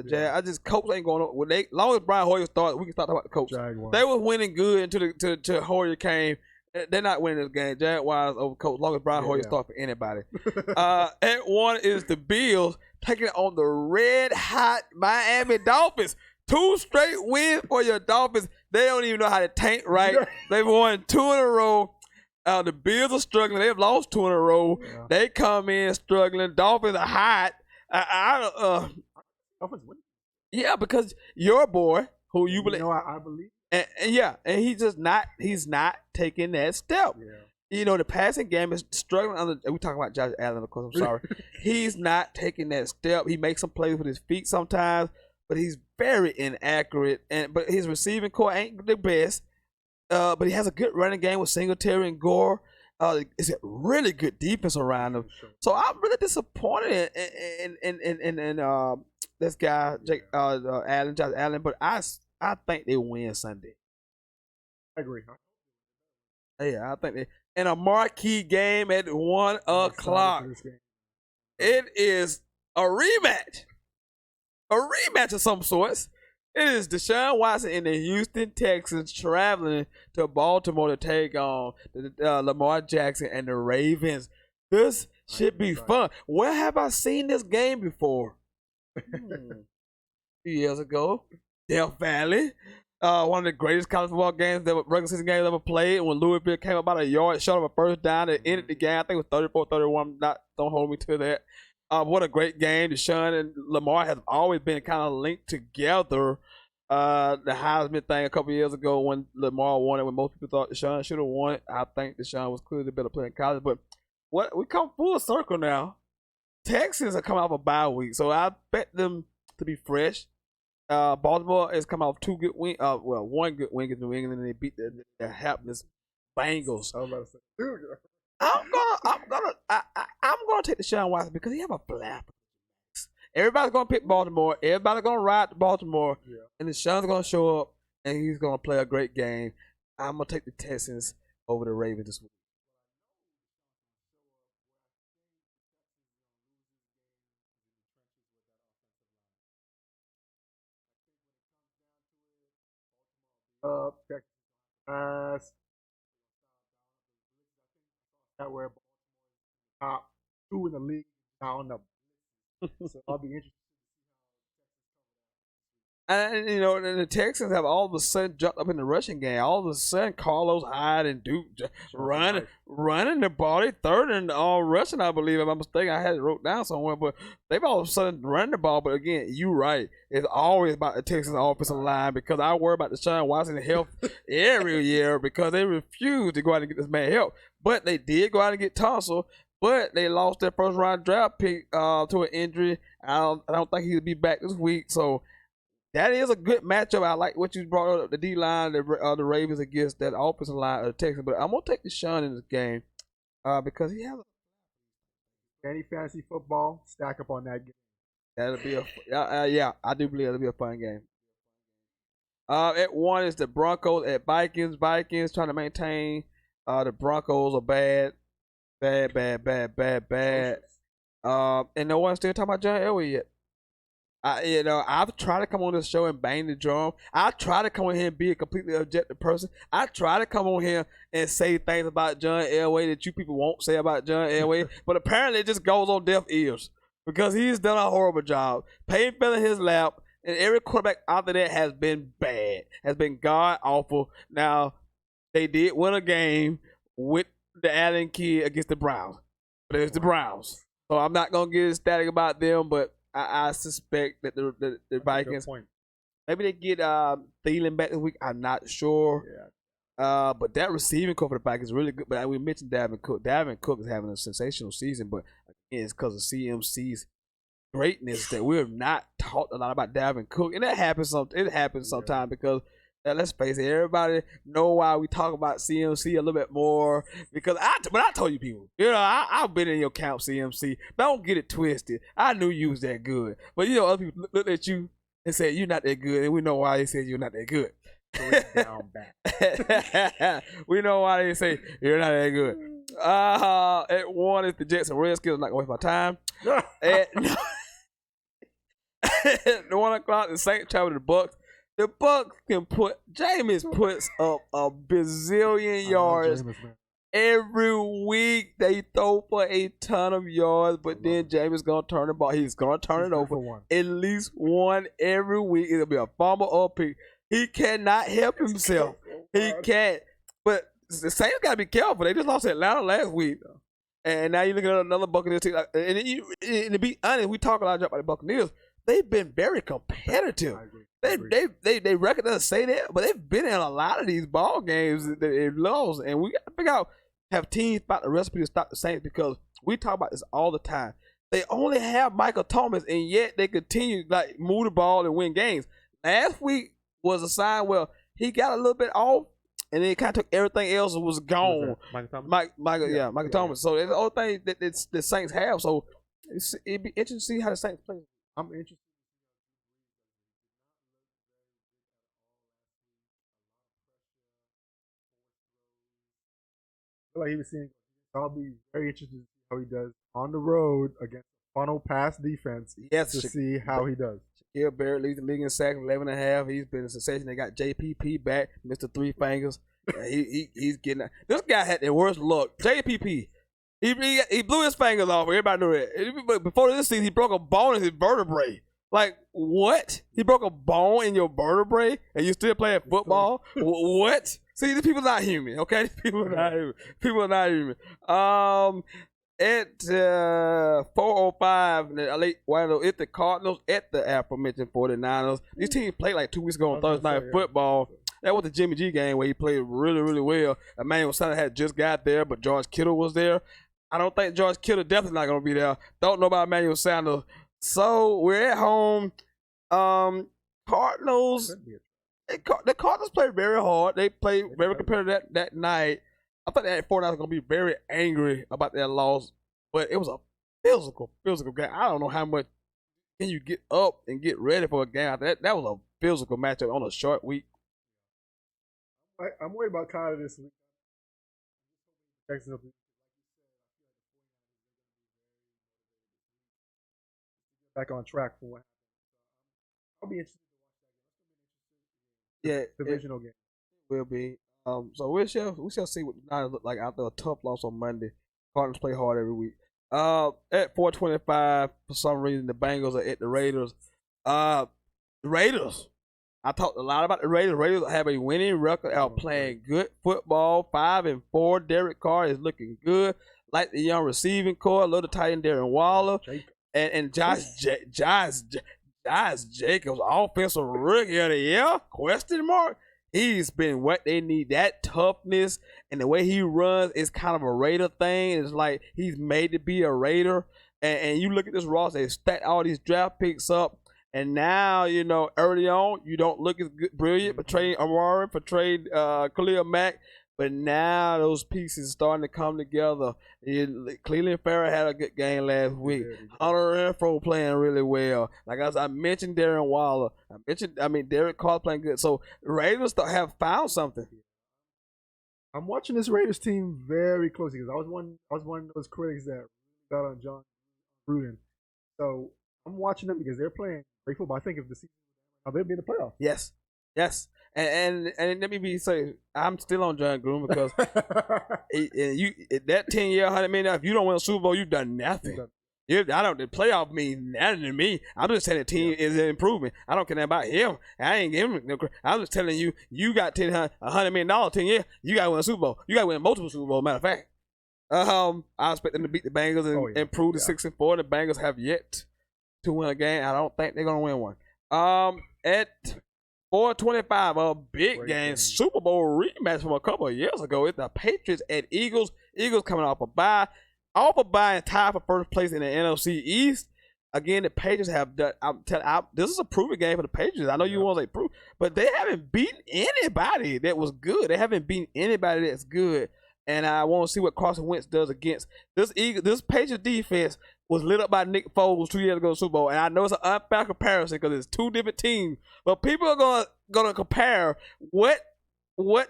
Colts ain't going on. Long as Brian Hoyer starts, we can start talking about the Colts. Jaguars. They was winning good until Hoyer came. They're not winning this game. Jaguars over Colts. Long as Brian Hoyer starts for anybody. At 1 is the Bills taking on the red hot Miami Dolphins. 2 straight wins for your Dolphins. They don't even know how to tank right. They've won 2 in a row. The Bills are struggling. They've lost 2 in a row. Yeah. They come in struggling. Dolphins are hot. Dolphins win. Yeah, because your boy, who you believe, I believe. And he's not taking that step. Yeah. The passing game is struggling. We talking about Josh Allen, of course. I'm sorry. He's not taking that step. He makes some plays with his feet sometimes, but he's very inaccurate. But his receiving core ain't the best. But he has a good running game with Singletary and Gore. It's a really good defense around him. So I'm really disappointed in this guy, Josh Allen. But I think they win Sunday. I agree. Yeah, I think in a marquee game at 1 o'clock. It is a rematch of some sorts. It is Deshaun Watson and the Houston Texans traveling to Baltimore to take on Lamar Jackson and the Ravens. This should be fun. Where have I seen this game before? A few years ago, Death Valley. One of the greatest college football games regular season games ever played. When Louisville came about a yard short of a first down, it ended the game. I think it was 34-31. Don't hold me to that. What a great game. Deshaun and Lamar have always been kind of linked together. The Heisman thing a couple years ago when Lamar won it, when most people thought Deshaun should have won it. I think Deshaun was clearly the better player in college. But we come full circle now. Texans are coming off a bye week, so I bet them to be fresh. Baltimore has come off 2 good wins. One good win against New England, and they beat the hapless Bengals. I'm gonna take Deshaun Watson because he have a flap. Everybody's gonna pick Baltimore. Everybody's gonna ride to Baltimore, and Deshaun's gonna show up and he's gonna play a great game. I'm gonna take the Texans over the Ravens this week. Texas that were top 2 in the league down the. So I'll be interested. And the Texans have all of a sudden jumped up in the rushing game. All of a sudden, Carlos Hyde and Duke running the ball. They third in all rushing, I believe. If I'm not mistaken, I had it wrote down somewhere. But they've all of a sudden run the ball. But again, you're right. It's always about the Texans offensive line because I worry about Deshaun Watson's health every year because they refuse to go out and get this man help. But they did go out and get Tunsil. But they lost their first round draft pick to an injury. I don't think he'll be back this week. So that is a good matchup. I like what you brought up, the D-line, the Ravens against that offensive line of the Texans. But I'm going to take Deshaun in this game because he has any fantasy football, stack up on that game. That'll be yeah. I do believe it'll be a fun game. At 1 is the Broncos at Vikings. Vikings trying to maintain. The Broncos are bad, bad. And no one's still talking about John Elway yet. I've tried to come on this show and bang the drum. I try to come on here and be a completely objective person. I try to come on here and say things about John Elway that you people won't say about John Elway, but apparently it just goes on deaf ears because he's done a horrible job. Payne fell in his lap, and every quarterback after that has been bad, has been god awful. Now, they did win a game with the Allen kid against the Browns, but it's the Browns, so I'm not gonna get ecstatic about them, but I suspect that the Vikings, maybe they get Thielen back this week. I'm not sure. Yeah. But that receiving core for the Vikings is really good. But we mentioned Dalvin Cook. Dalvin Cook is having a sensational season, but again, it's because of CMC's greatness that we have not talked a lot about Dalvin Cook, and that happens. It happens sometimes because. Let's face it, everybody know why we talk about CMC a little bit more because I told you people, I've been in your camp, CMC. Don't get it twisted. I knew you was that good, but other people looked at you and said you're not that good, and we know why they said you're not that good. Down back. We know why they say you're not that good. At 1 is the Jets and Redskins. I'm not gonna waste my time. At 1 o'clock, the Saints travel to the Bucks. The Bucks can Jameis puts up a bazillion yards every week. They throw for a ton of yards, but then Jameis gonna turn the ball. He's gonna turn it over at least one every week. It'll be a fumble or pick. He cannot help himself. He can't. But the Saints gotta be careful. They just lost Atlanta last week, and now you're looking at another Buccaneers team. And to be honest, we talk a lot about the Buccaneers. They've been very competitive. They record doesn't say that, but they've been in a lot of these ball games that they've lost, and we got to figure out have teams about the recipe to stop the Saints because we talk about this all the time. They only have Michael Thomas, and yet they continue move the ball and win games. Last week was a sign where he got a little bit off, and then it kind of took everything else and was gone. Michael Thomas? Michael Thomas. So it's the only thing that the Saints have. So it'd be interesting to see how the Saints play. I'm interested. Like he was saying, I'll be very interested to see how he does on the road against funnel pass defense. Yes, to see how he does. Shaquille Barrett leads the league in sacks, 11.5. He's been a sensation. They got JPP back, Mr. Three Fingers. He's getting. This guy had the worst luck. JPP. He blew his fingers off. Everybody knew that. Before this season, he broke a bone in his vertebrae. Like, what? He broke a bone in your vertebrae and you still playing football? What? See, these people are not human, okay? These people are not human. People are not human. At 4:05, at the Cardinals, at the aforementioned 49ers. These teams played like 2 weeks ago on Thursday Night Football. That was the Jimmy G game where he played really, really well. Emmanuel Sanders had just got there, but George Kittle was there. I don't think George Kittle definitely not going to be there. Don't know about Emmanuel Sanders. So we're at home. Cardinals. The Cardinals played very hard. They played very competitive that night. I thought that 49ers were going to be very angry about that loss, but it was a physical game. I don't know how much can you get up and get ready for a game after that. That was a physical matchup on a short week. I'm worried about Kyler this week. Back on track for what I'll be interested to watch that game. Yeah, divisional game will be. So we shall see what the Niners look like after a tough loss on Monday. Cardinals play hard every week. At 4:25, for some reason the Bengals are at the Raiders. The Raiders. I talked a lot about the Raiders. Raiders have a winning record out playing good football. 5-4. Derek Carr is looking good. Like the young receiving core, a little tight end Darren Waller. And Josh Jacobs, offensive rookie of the year? Question mark. He's been what they need. That toughness and the way he runs is kind of a Raider thing. It's like he's made to be a Raider. And you look at this roster, they stacked all these draft picks up. And now, early on, you don't look as good, brilliant for trading Amari, for trading Khalil Mack. But now those pieces starting to come together. Cleveland Farrell had a good game last week. Hunter Renfro playing really well. Like as I mentioned, Darren Waller. Derek Carr playing good. So Raiders have found something. I'm watching this Raiders team very closely because I was one of those critics that got on John Gruden. So I'm watching them because they're playing great football. I think if the season, they'll be in the playoffs. Yes. And let me say, I'm still on John Gruden because that 10-year, $100 million. If you don't win a Super Bowl, you've done nothing. The playoff means nothing to me. I'm just saying the team is an improvement. I don't care about him. I ain't giving him no credit. I'm just telling you, you got $100 million 10 years. You got to win a Super Bowl. You got to win multiple Super Bowls. Matter of fact, I expect them to beat the Bengals and improve to 6-4. The Bengals have yet to win a game. I don't think they're gonna win one. At 425, a big game, Super Bowl rematch from a couple of years ago. It's the Patriots at Eagles. Eagles coming off a bye and tied for first place in the NFC East. Again, the Patriots have done. This is a proven game for the Patriots. I know you want to say proof, but they haven't beaten anybody that was good. They haven't beaten anybody that's good. And I want to see what Carson Wentz does against this Patriots defense. Was lit up by Nick Foles 2 years ago in the Super Bowl, and I know it's an unfair comparison because it's two different teams. But people are gonna compare what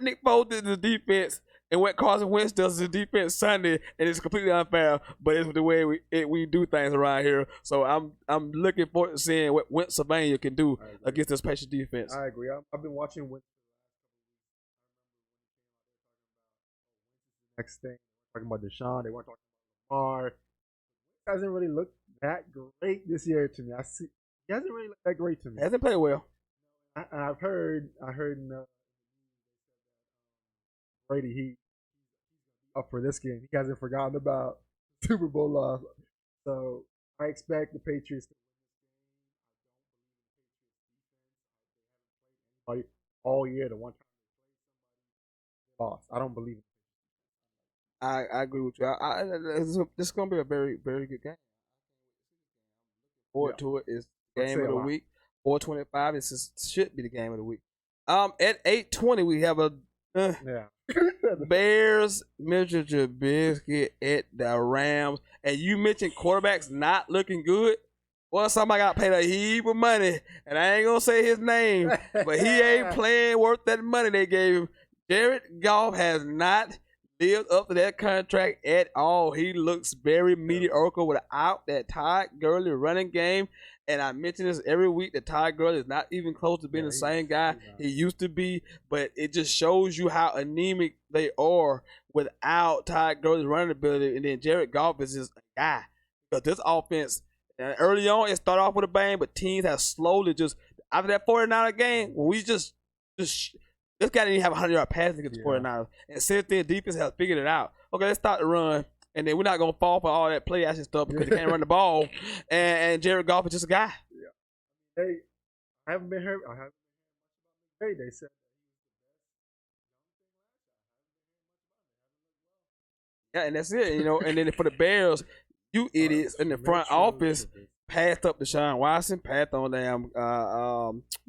Nick Foles did to the defense and what Carson Wentz does to the defense Sunday, and it's completely unfair. But it's the way we do things around here. So I'm looking forward to seeing what Pennsylvania can do against this Patriots defense. I agree. I've been watching Wentz. Next thing, talking about Deshaun, they weren't talking about Lamar. Hasn't really looked that great this year to me. He hasn't really looked that great to me. He hasn't played well. I've heard Brady, he up for this game. He hasn't forgotten about Super Bowl loss. So I expect the Patriots to win all year. The one time they lost, I don't believe it. I agree with you. This is going to be a very, very good game. Forward to it is game of the week. 425. This should be the game of the week. At 8:20 we have a Bears, Mitchell Trubisky at the Rams, and you mentioned quarterbacks not looking good. Well, somebody got paid a heap of money, and I ain't gonna say his name, but he ain't playing worth that money they gave him. Jared Goff has not lived up to that contract at all. He looks very mediocre without that Todd Gurley running game. And I mention this every week that Todd Gurley is not even close to being the same guy he used to be. But it just shows you how anemic they are without Todd Gurley's running ability. And then Jared Goff is just a guy. Because this offense, early on, it started off with a bang, but teams have slowly just, after that 49er game, when we just this guy didn't even have a 100-yard passing against the 49ers. And since then, defense has figured it out. Okay, let's start the run. And then we're not going to fall for all that play action stuff because they can't run the ball. And Jared Goff is just a guy. Yeah. Hey, I haven't been heard. Hey, they said. Yeah, and that's it. And then for the Bears, you idiots in the front office passed up Deshaun Watson, passed on damn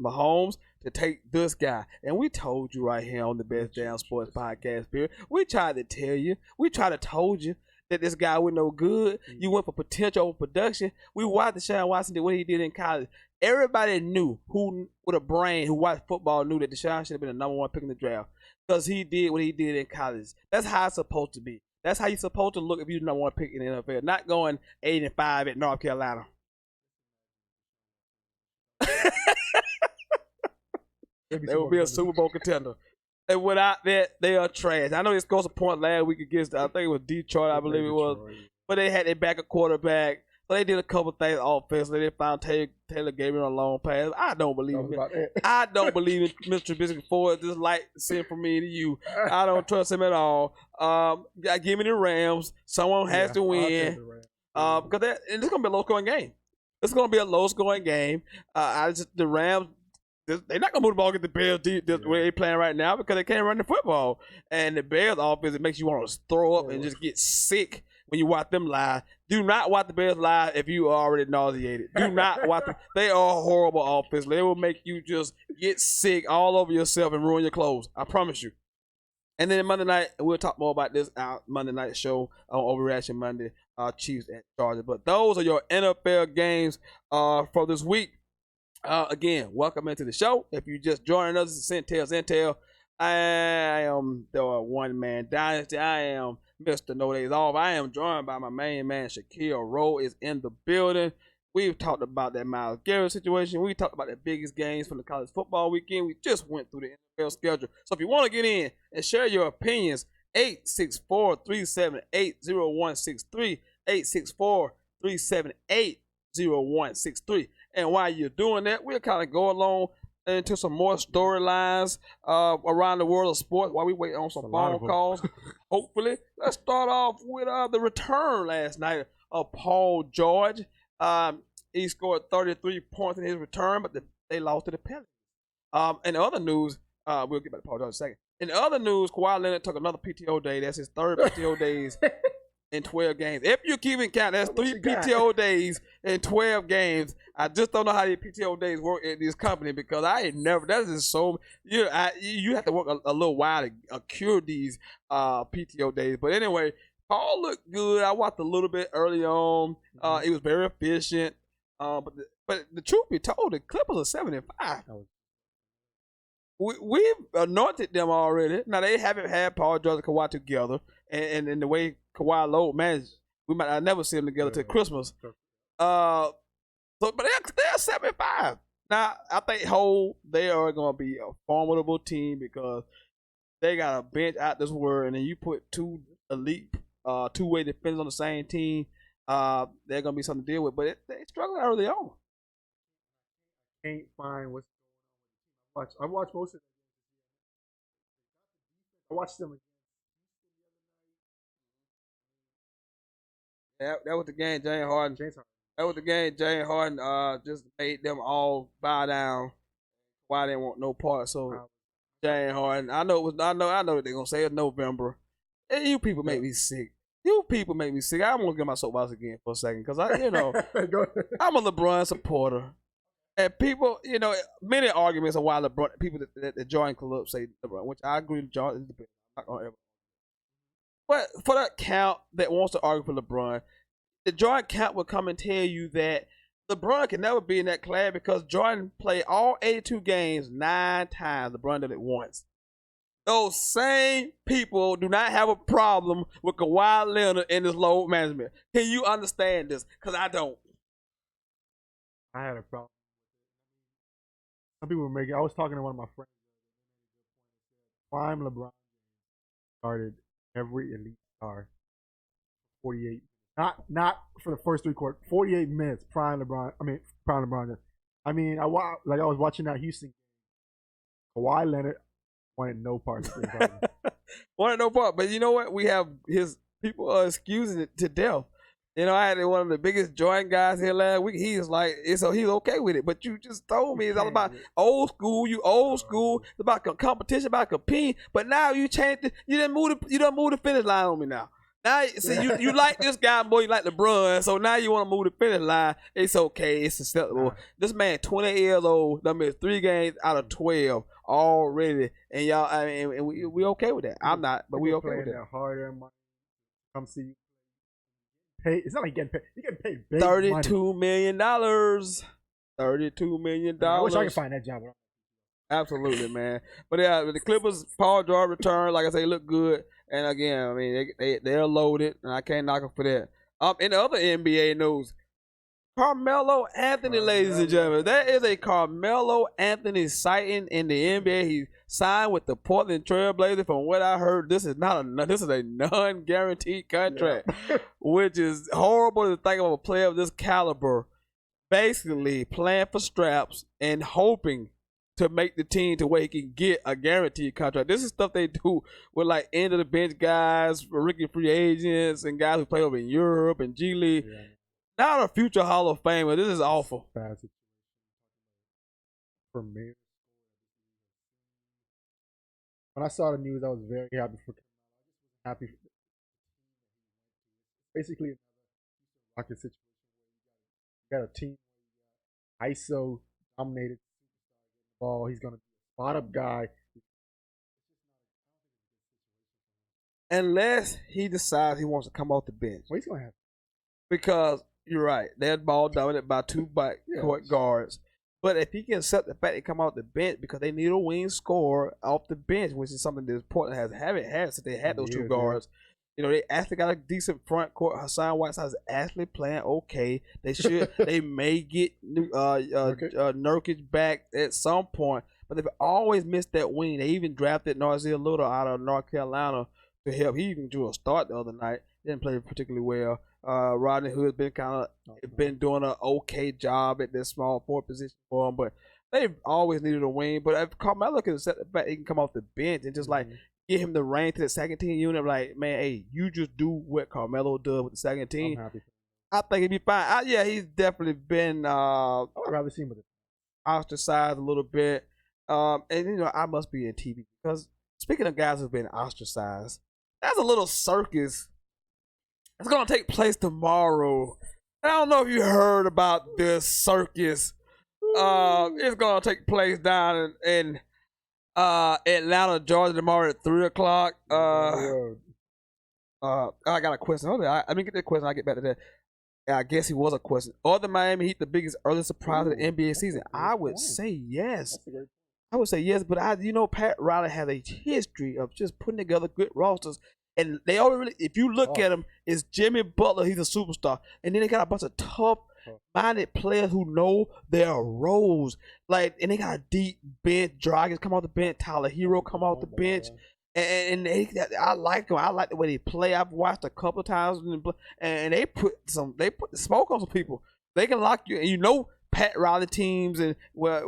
Mahomes to take this guy. And we told you right here on the Best Damn Sports Podcast period. We tried to tell you. We tried to told you that this guy was no good. You went for potential over production. We watched Deshaun Watson did what he did in college. Everybody knew who with a brain who watched football knew that Deshaun should have been the number one pick in the draft because he did what he did in college. That's how it's supposed to be. That's how you're supposed to look if you're the number one pick in the NFL. Not going 8-5 at North Carolina. They will be a Super Bowl contender. And without that, they are trash. I know it scores a point last week against, I think it was Detroit, I believe it was. But they had their backup quarterback. So they did a couple things offensively. They found Taylor Gabriel on a long pass. I don't believe it. I don't believe in Mr. Trubisky for it. Just like sin from me to you. I don't trust him at all. Give me the Rams. Someone has to win. Because it's going to be a low-scoring game. It's going to be a low-scoring game. The Rams, they're not going to move the ball against the Bears the way they're playing right now because they can't run the football. And the Bears offense, it makes you want to throw up and just get sick when you watch them live. Do not watch the Bears live if you are already nauseated. Do not watch them. They are horrible offense. They will make you just get sick all over yourself and ruin your clothes. I promise you. And then Monday night, we'll talk more about this Monday night show on Overreaction Monday. Chiefs at Chargers. But those are your NFL games for this week. Again, welcome into the show. If you just joining us, this is Sentell. I am the one man dynasty. I am Mr. No Days Off. I am joined by my main man, Shaquille Rowe, is in the building. We've talked about that Myles Garrett situation. We talked about the biggest games from the college football weekend. We just went through the NFL schedule. So if you want to get in and share your opinions, 864-378-0163, 864-378-0163. And while you're doing that, we'll kind of go along into some more storylines around the world of sports while we wait on some phone calls. Hopefully, let's start off with the return last night of Paul George. He scored 33 points in his return, but they lost to the Pelicans. In other news, we'll get back to Paul George in a second. In other news, Kawhi Leonard took another PTO day. That's his third PTO days in 12 games. If you keep in count, that's 3 PTO days in 12 games. I just don't know how these PTO days work at this company because I ain't never. That is so. You have to work a little while to accrue these PTO days. But anyway, Paul looked good. I watched a little bit early on. He was very efficient. But the truth be told, the Clippers are 75. We've anointed them already. Now they haven't had Paul George and Kawhi together, and in the way Kawhi load managed, we might not never see them together till Christmas. But they're 75. Now I think they are gonna be a formidable team because they got a bench out this world, and then you put two elite, two-way defenders on the same team. They're gonna be something to deal with, but they struggled early on. Can't find what's going on. I watched most of it. I watched them. That was the game James Harden. That was the game James Harden just made them all bow down. Why they didn't want no part. So James Harden, I know what they're gonna say it's November. And you people make me sick. I'm gonna get my soapbox again for a second because I'm a LeBron supporter. And people, many arguments on why LeBron, people that join clubs say LeBron, which I agree with John is the best. I'm not gonna ever. But for that count that wants to argue for LeBron, the Jordan count will come and tell you that LeBron can never be in that class because Jordan played all 82 games 9 times. LeBron did it once. Those same people do not have a problem with Kawhi Leonard and his load management. Can you understand this? Because I don't. I had a problem. Some people were making. I was talking to one of my friends. Prime LeBron started every elite star 48. Not for the first 3 quarters. 48 minutes. Prime LeBron. I was watching that Houston game. Kawhi Leonard wanted no part of it. Wanted no part. But you know what? We have his people are excusing it to death. I had one of the biggest Jordan guys here last week. He's like, he's okay with it. But you just told me it's all about old school. You old school. It's about competition, about competing. But now you changed it. You done move the finish line on me now. Now, see, you like this guy more. You like LeBron. So now you want to move the finish line. It's okay. It's acceptable. This man, 28 years old, done missed 3 games out of 12 already. And y'all, and we okay with that. I'm not, but we okay with that. Harder, come see you. It's not like getting paid. You're getting paid big $32 million. $32 million. I wish I could find that job. Absolutely, man. But yeah, the Clippers, Paul George return, like I say, look good. And again, they're loaded, and I can't knock them for that. In the other NBA news, Carmelo Anthony, ladies and gentlemen. There is a Carmelo Anthony sighting in the NBA. He signed with the Portland Trail Blazers. From what I heard, this is a non-guaranteed contract, which is horrible to think of a player of this caliber basically playing for scraps and hoping to make the team to where he can get a guaranteed contract. This is stuff they do with like end of the bench guys, rookie free agents, and guys who play over in Europe and G League. Yeah. Not a future Hall of Famer. This is awful. For me, when I saw the news, I was very happy for. Basically, a rocket situation. You got a team, ISO dominated ball. He's gonna be a spot up guy. unless he decides he wants to come off the bench. Well, he's gonna have. Because you're right, they're ball dominant by two court guards. But if he can accept the fact they come off the bench because they need a wing scorer off the bench, which is something that Portland haven't had since they had those two guards. You know, they actually got a decent front court. Hassan Whiteside is actually playing okay. They should. They may get Nurkic back at some point, but they've always missed that wing. They even drafted Narzir Little out of North Carolina to help. He even drew a start the other night. Didn't play particularly well. Rodney Hood's been doing an okay job at this small forward position for him, but they've always needed a wing. But if Carmelo can set the fact he can come off the bench and just like get him the reign to the second team unit, like, man, hey, you just do what Carmelo does with the second team. I think he'd be fine. He's definitely been I'd rather see him with it. Ostracized a little bit. And you know, I must be in TV because speaking of guys who've been ostracized, that's a little circus. It's gonna take place tomorrow. I don't know if you heard about this circus. It's gonna take place down in Atlanta, Georgia tomorrow at 3:00. I got a question. Hold on. I mean, get that question. I'll get back to that. I guess he was a question. Are the Miami Heat the biggest early surprise of the NBA season? I would say yes. I would say yes, but Pat Riley has a history of just putting together good rosters. And they already really, if you look at him, it's Jimmy Butler, he's a superstar. And then they got a bunch of tough-minded players who know their roles. Like, and they got a deep bench. Dragic come off the bench. Tyler Hero come off the bench. And I like them. I like the way they play. I've watched a couple of times, and they put the smoke on some people. They can lock you, and you know Pat Riley teams, and I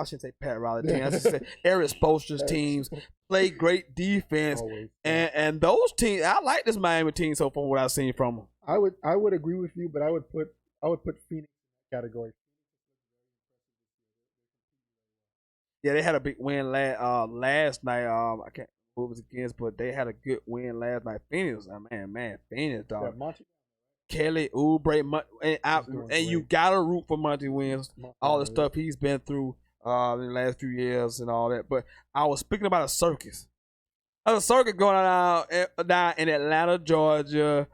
shouldn't say Pat Riley teams. I should say Eric Spoelstra's teams play great defense, and those teams. I like this Miami team so far. What I've seen from them. I would agree with you, but I would put Phoenix in that category. Yeah, they had a big win last night. I can't. Who it was against, but they had a good win last night. Phoenix, Phoenix, dog. Yeah, Kelly Oubre, and you gotta root for Monty Williams. All the stuff he's been through in the last few years and all that. But I was speaking about a circus. There's a circus going on down in Atlanta, Georgia.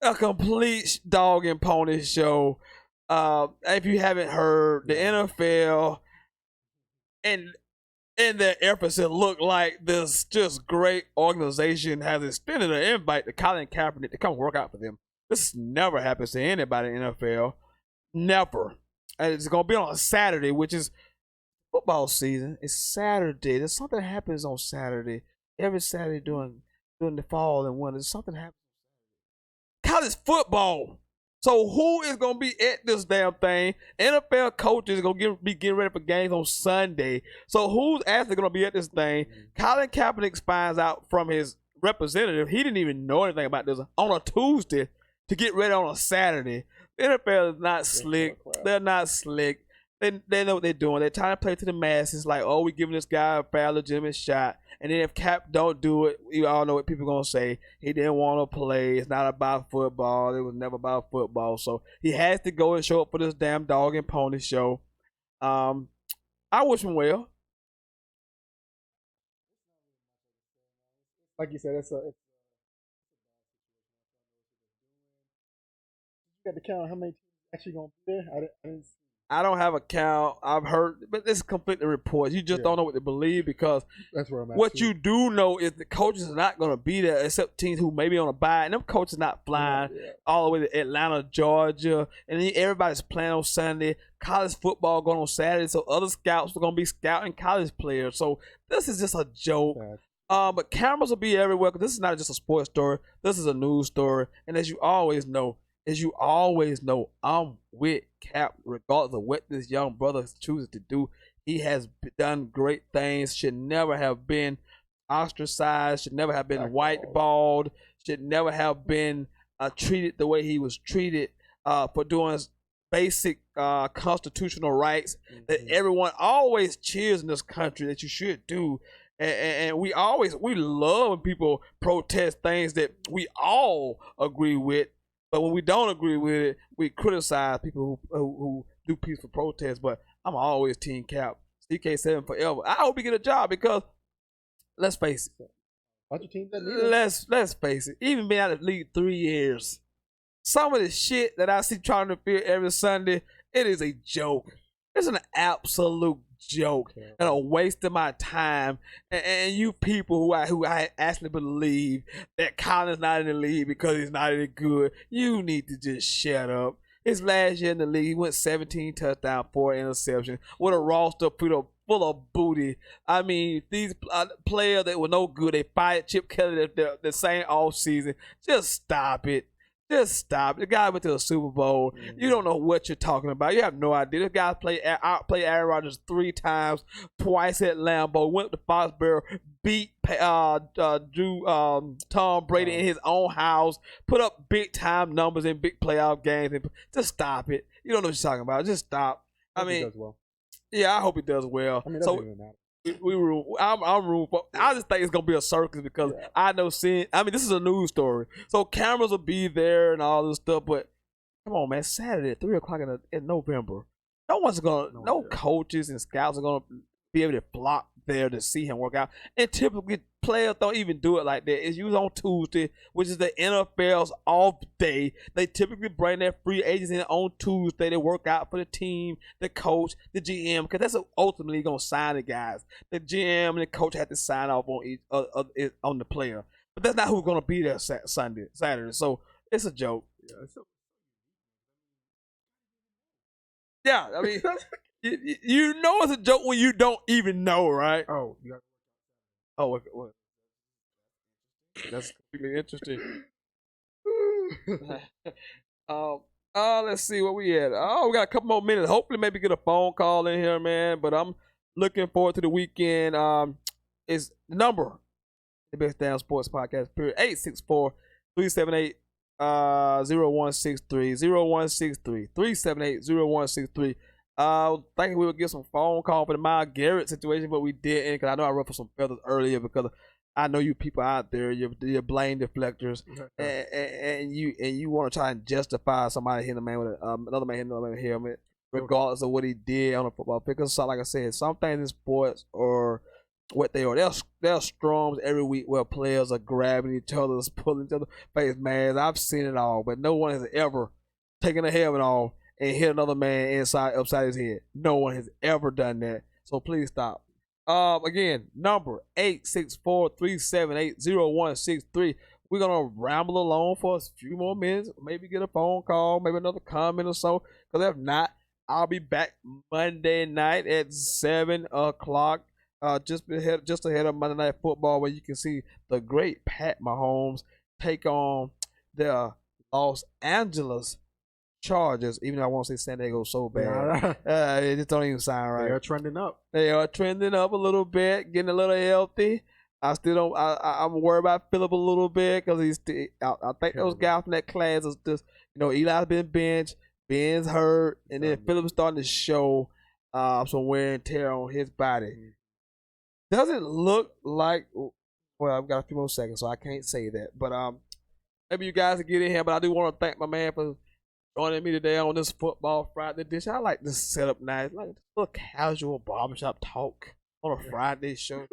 A complete dog and pony show. If you haven't heard, the NFL and their efforts to look like this just great organization has extended an invite to Colin Kaepernick to come work out for them. This never happens to anybody in the NFL. Never. And it's going to be on a Saturday, which is football season. It's Saturday. There's something that happens on Saturday. Every Saturday during the fall and winter, something happens. College football. So who is going to be at this damn thing? NFL coaches are going to be getting ready for games on Sunday. So who's actually going to be at this thing? Colin Kaepernick finds out from his representative. He didn't even know anything about this on a Tuesday to get ready on a Saturday. The NFL is not slick. They're not slick. They know what they're doing. They're trying to play to the masses like, oh, we're giving this guy a fair, legitimate shot. And then if Cap don't do it, you all know what people are going to say. He didn't want to play. It's not about football. It was never about football. So he has to go and show up for this damn dog and pony show. I wish him well. Like you said, you got to count how many teams actually going to be there. I don't have a count. I've heard, but it's conflicting reports. You just don't know what to believe because that's where I'm at. What you do know is the coaches are not going to be there except teams who may be on a bye. And them coaches not flying all the way to Atlanta, Georgia. And then everybody's playing on Sunday. College football going on Saturday. So other scouts are going to be scouting college players. So this is just a joke. But cameras will be everywhere because this is not just a sports story. This is a news story. And as you always know, I'm with Cap regardless of what this young brother chooses to do. He has done great things, should never have been ostracized, should never have been whiteballed, should never have been treated the way he was treated for doing basic constitutional rights that everyone always cheers in this country that you should do. And we love when people protest things that we all agree with. But when we don't agree with it, we criticize people who do peaceful protests. But I'm always Team Cap. CK7 forever. I hope he get a job because, let's face it, Bunch of teams that need him. Let's face it. Even being out of the league 3 years, some of the shit that I see trying to feel every Sunday, it is a joke. It's an absolute joke and a waste of my time. And you people who I actually believe that Colin's not in the league because he's not any good, you need to just shut up. His last year in the league, he went 17 touchdowns, 4 interceptions with a roster full of booty. I mean, these players that were no good, they fired Chip Kelly the same offseason. Just stop it. Just stop. The guy went to the Super Bowl. Mm-hmm. You don't know what you're talking about. You have no idea. This guy outplayed Aaron Rodgers 3 times, twice at Lambeau, went to Foxborough, beat Tom Brady in his own house, put up big time numbers in big playoff games. And just stop it. You don't know what you're talking about. Just stop. I mean, he does well. Yeah, I hope he does well. I mean, so I'm rooting for. I just think it's gonna be a circus because I know this is a news story, so cameras will be there and all this stuff. But come on, man, Saturday at 3:00 in November, no coaches and scouts are gonna be able to flock there to see him work out. And typically, players don't even do it like that. It's usually on Tuesday, which is the NFL's off day. They typically bring their free agents in on Tuesday. They work out for the team, the coach, the GM, because that's ultimately going to sign the guys. The GM and the coach have to sign off on the player. But that's not who's going to be there Saturday. So it's a joke. Yeah, I mean, you know it's a joke when you don't even know, right? Oh, what? That's completely interesting. Let's see what we had. We got a couple more minutes. Hopefully, maybe get a phone call in here, man. But I'm looking forward to the weekend. Is the number the Best Damn Sports Podcast period 864-378 0163 0163 378 0163. Thinking we would get some phone call for the Myles Garrett situation, but we didn't because I know I ruffled some feathers earlier because I know you people out there, you're blame deflectors, and you want to try and justify somebody hitting a man with another man hitting another man with a helmet, regardless of what he did on a football field. Because like I said, some things in sports are what they are. There are storms every week where players are grabbing each other, pulling each other face masks. I've seen it all, but no one has ever taken a helmet off and hit another man upside his head. No one has ever done that. So please stop. Again, number 864-378-0163. We're gonna ramble along for a few more minutes, maybe get a phone call, maybe another comment or so. Because if not, I'll be back Monday night at 7:00. Just ahead of Monday Night Football, where you can see the great Pat Mahomes take on the Los Angeles Chargers, even though I want to say San Diego so bad. It just don't even sound right. They are trending up. They are trending up a little bit, getting a little healthy. I still don't. I'm worried about Phillip a little bit because he's. I think those guys from that class is just. Eli's been benched, Ben's hurt, and then Phillip's starting to show some wear and tear on his body. Doesn't look like. Well, I've got a few more seconds, so I can't say that. But maybe you guys will get in here. But I do want to thank my man for joining me today on this Football Friday edition. I like this setup nice, like a little casual barbershop talk on a Friday show.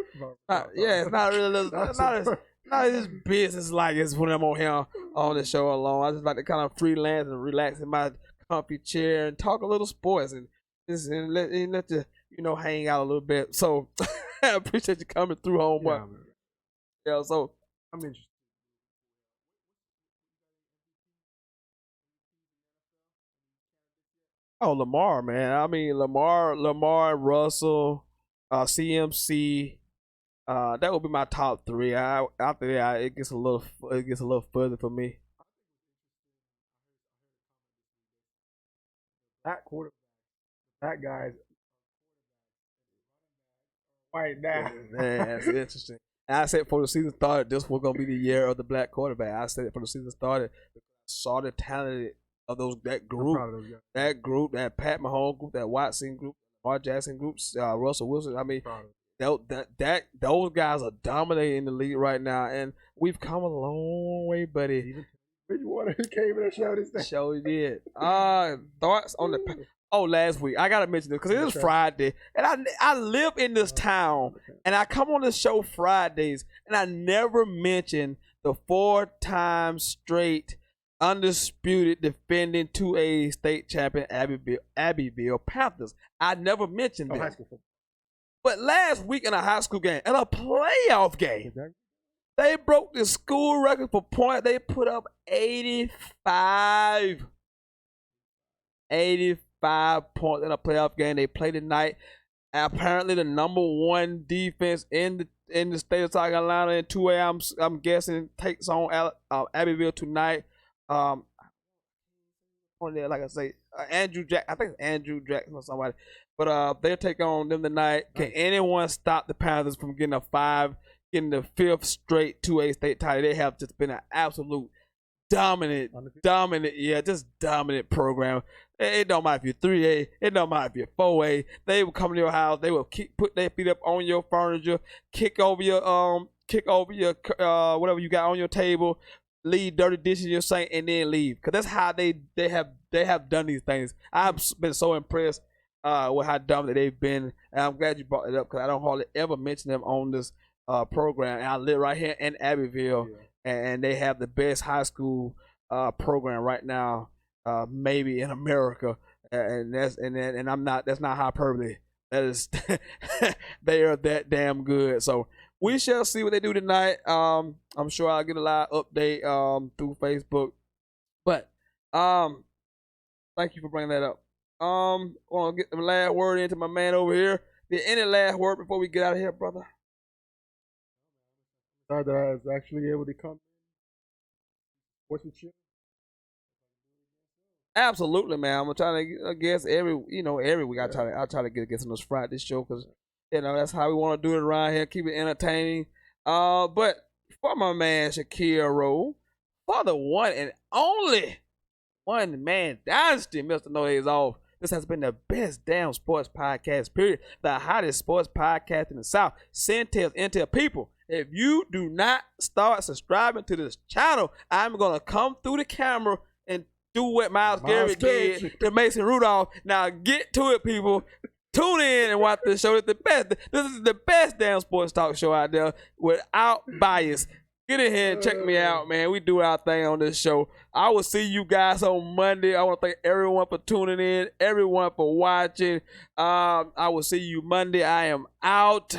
It's not really not as business like as when I'm on here on the show alone. I just like to kind of freelance and relax in my comfy chair and talk a little sports and let you hang out a little bit. So I appreciate you coming through, homeboy. So I'm interested. Oh, Lamar, man. I mean, Lamar, Russell, CMC. That would be my top 3. After that, it gets a little further for me. That quarterback, that guy's right now. Man, that's interesting. And I said before the season started, this was gonna be the year of the black quarterback. I said it before the season started. I saw the talent of that group, that Pat Mahomes group, that Watson group, Lamar Jackson groups, Russell Wilson. I mean, those guys are dominating the league right now, and we've come a long way, buddy. Bridgewater came in and showed his thing. Sure did. Thoughts on Oh, last week. I gotta mention this because it is Friday, and I live in this town, and I come on this show Fridays, and I never mention the 4-time straight undisputed defending 2A state champion Abbeville Panthers. I never mentioned them. High school football. But last week in a high school game, in a playoff game, they broke the school record for points. They put up 85 points in a playoff game. They played tonight. Apparently, the number one defense in the state of South Carolina in 2A, I'm guessing, takes on Abbeville tonight. On there, like I say, Andrew Jack. I think it's Andrew Jackson or somebody. But they'll take on them tonight. Can anyone stop the Panthers from getting the 5th straight 2A state title? They have just been an absolute dominant, just dominant program. It don't matter if you're 3A, it don't matter if you're 4A. They will come to your house, they will put their feet up on your furniture, kick over your whatever you got on your table, leave dirty dishes in your sink, and then leave. Cause that's how they have done these things. I've been so impressed with how dominant they've been, and I'm glad you brought it up because I don't hardly ever mention them on this program. And I live right here in Abbeville, and they have the best high school program right now, maybe in America. And I'm not. That's not hyperbole. That is, they are that damn good. So we shall see what they do tonight. I'm sure I'll get a live update through Facebook. But thank you for bringing that up. I want to get the last word into my man over here. Did any last word before we get out of here, brother? That I was actually able to come. What's the shit? Absolutely, man. I'm trying to, I guess every week I try to get some of those Friday show because that's how we want to do it around here. Keep it entertaining. But for my man Shakiro, for the one and only one man dynasty, Mr. No Days Off. This has been the best damn sports podcast, period. The hottest sports podcast in the South. Sentell people. If you do not start subscribing to this channel, I'm going to come through the camera and do what Miles Garrett did to Mason Rudolph. Now get to it, people. Tune in and watch this show. It's the best. This is the best damn sports talk show out there without bias. Get in here and check me out, man. We do our thing on this show. I will see you guys on Monday. I want to thank everyone for tuning in, everyone for watching. I will see you Monday. I am out.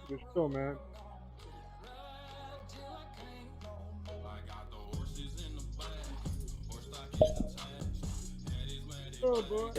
Good show, man. Oh boy.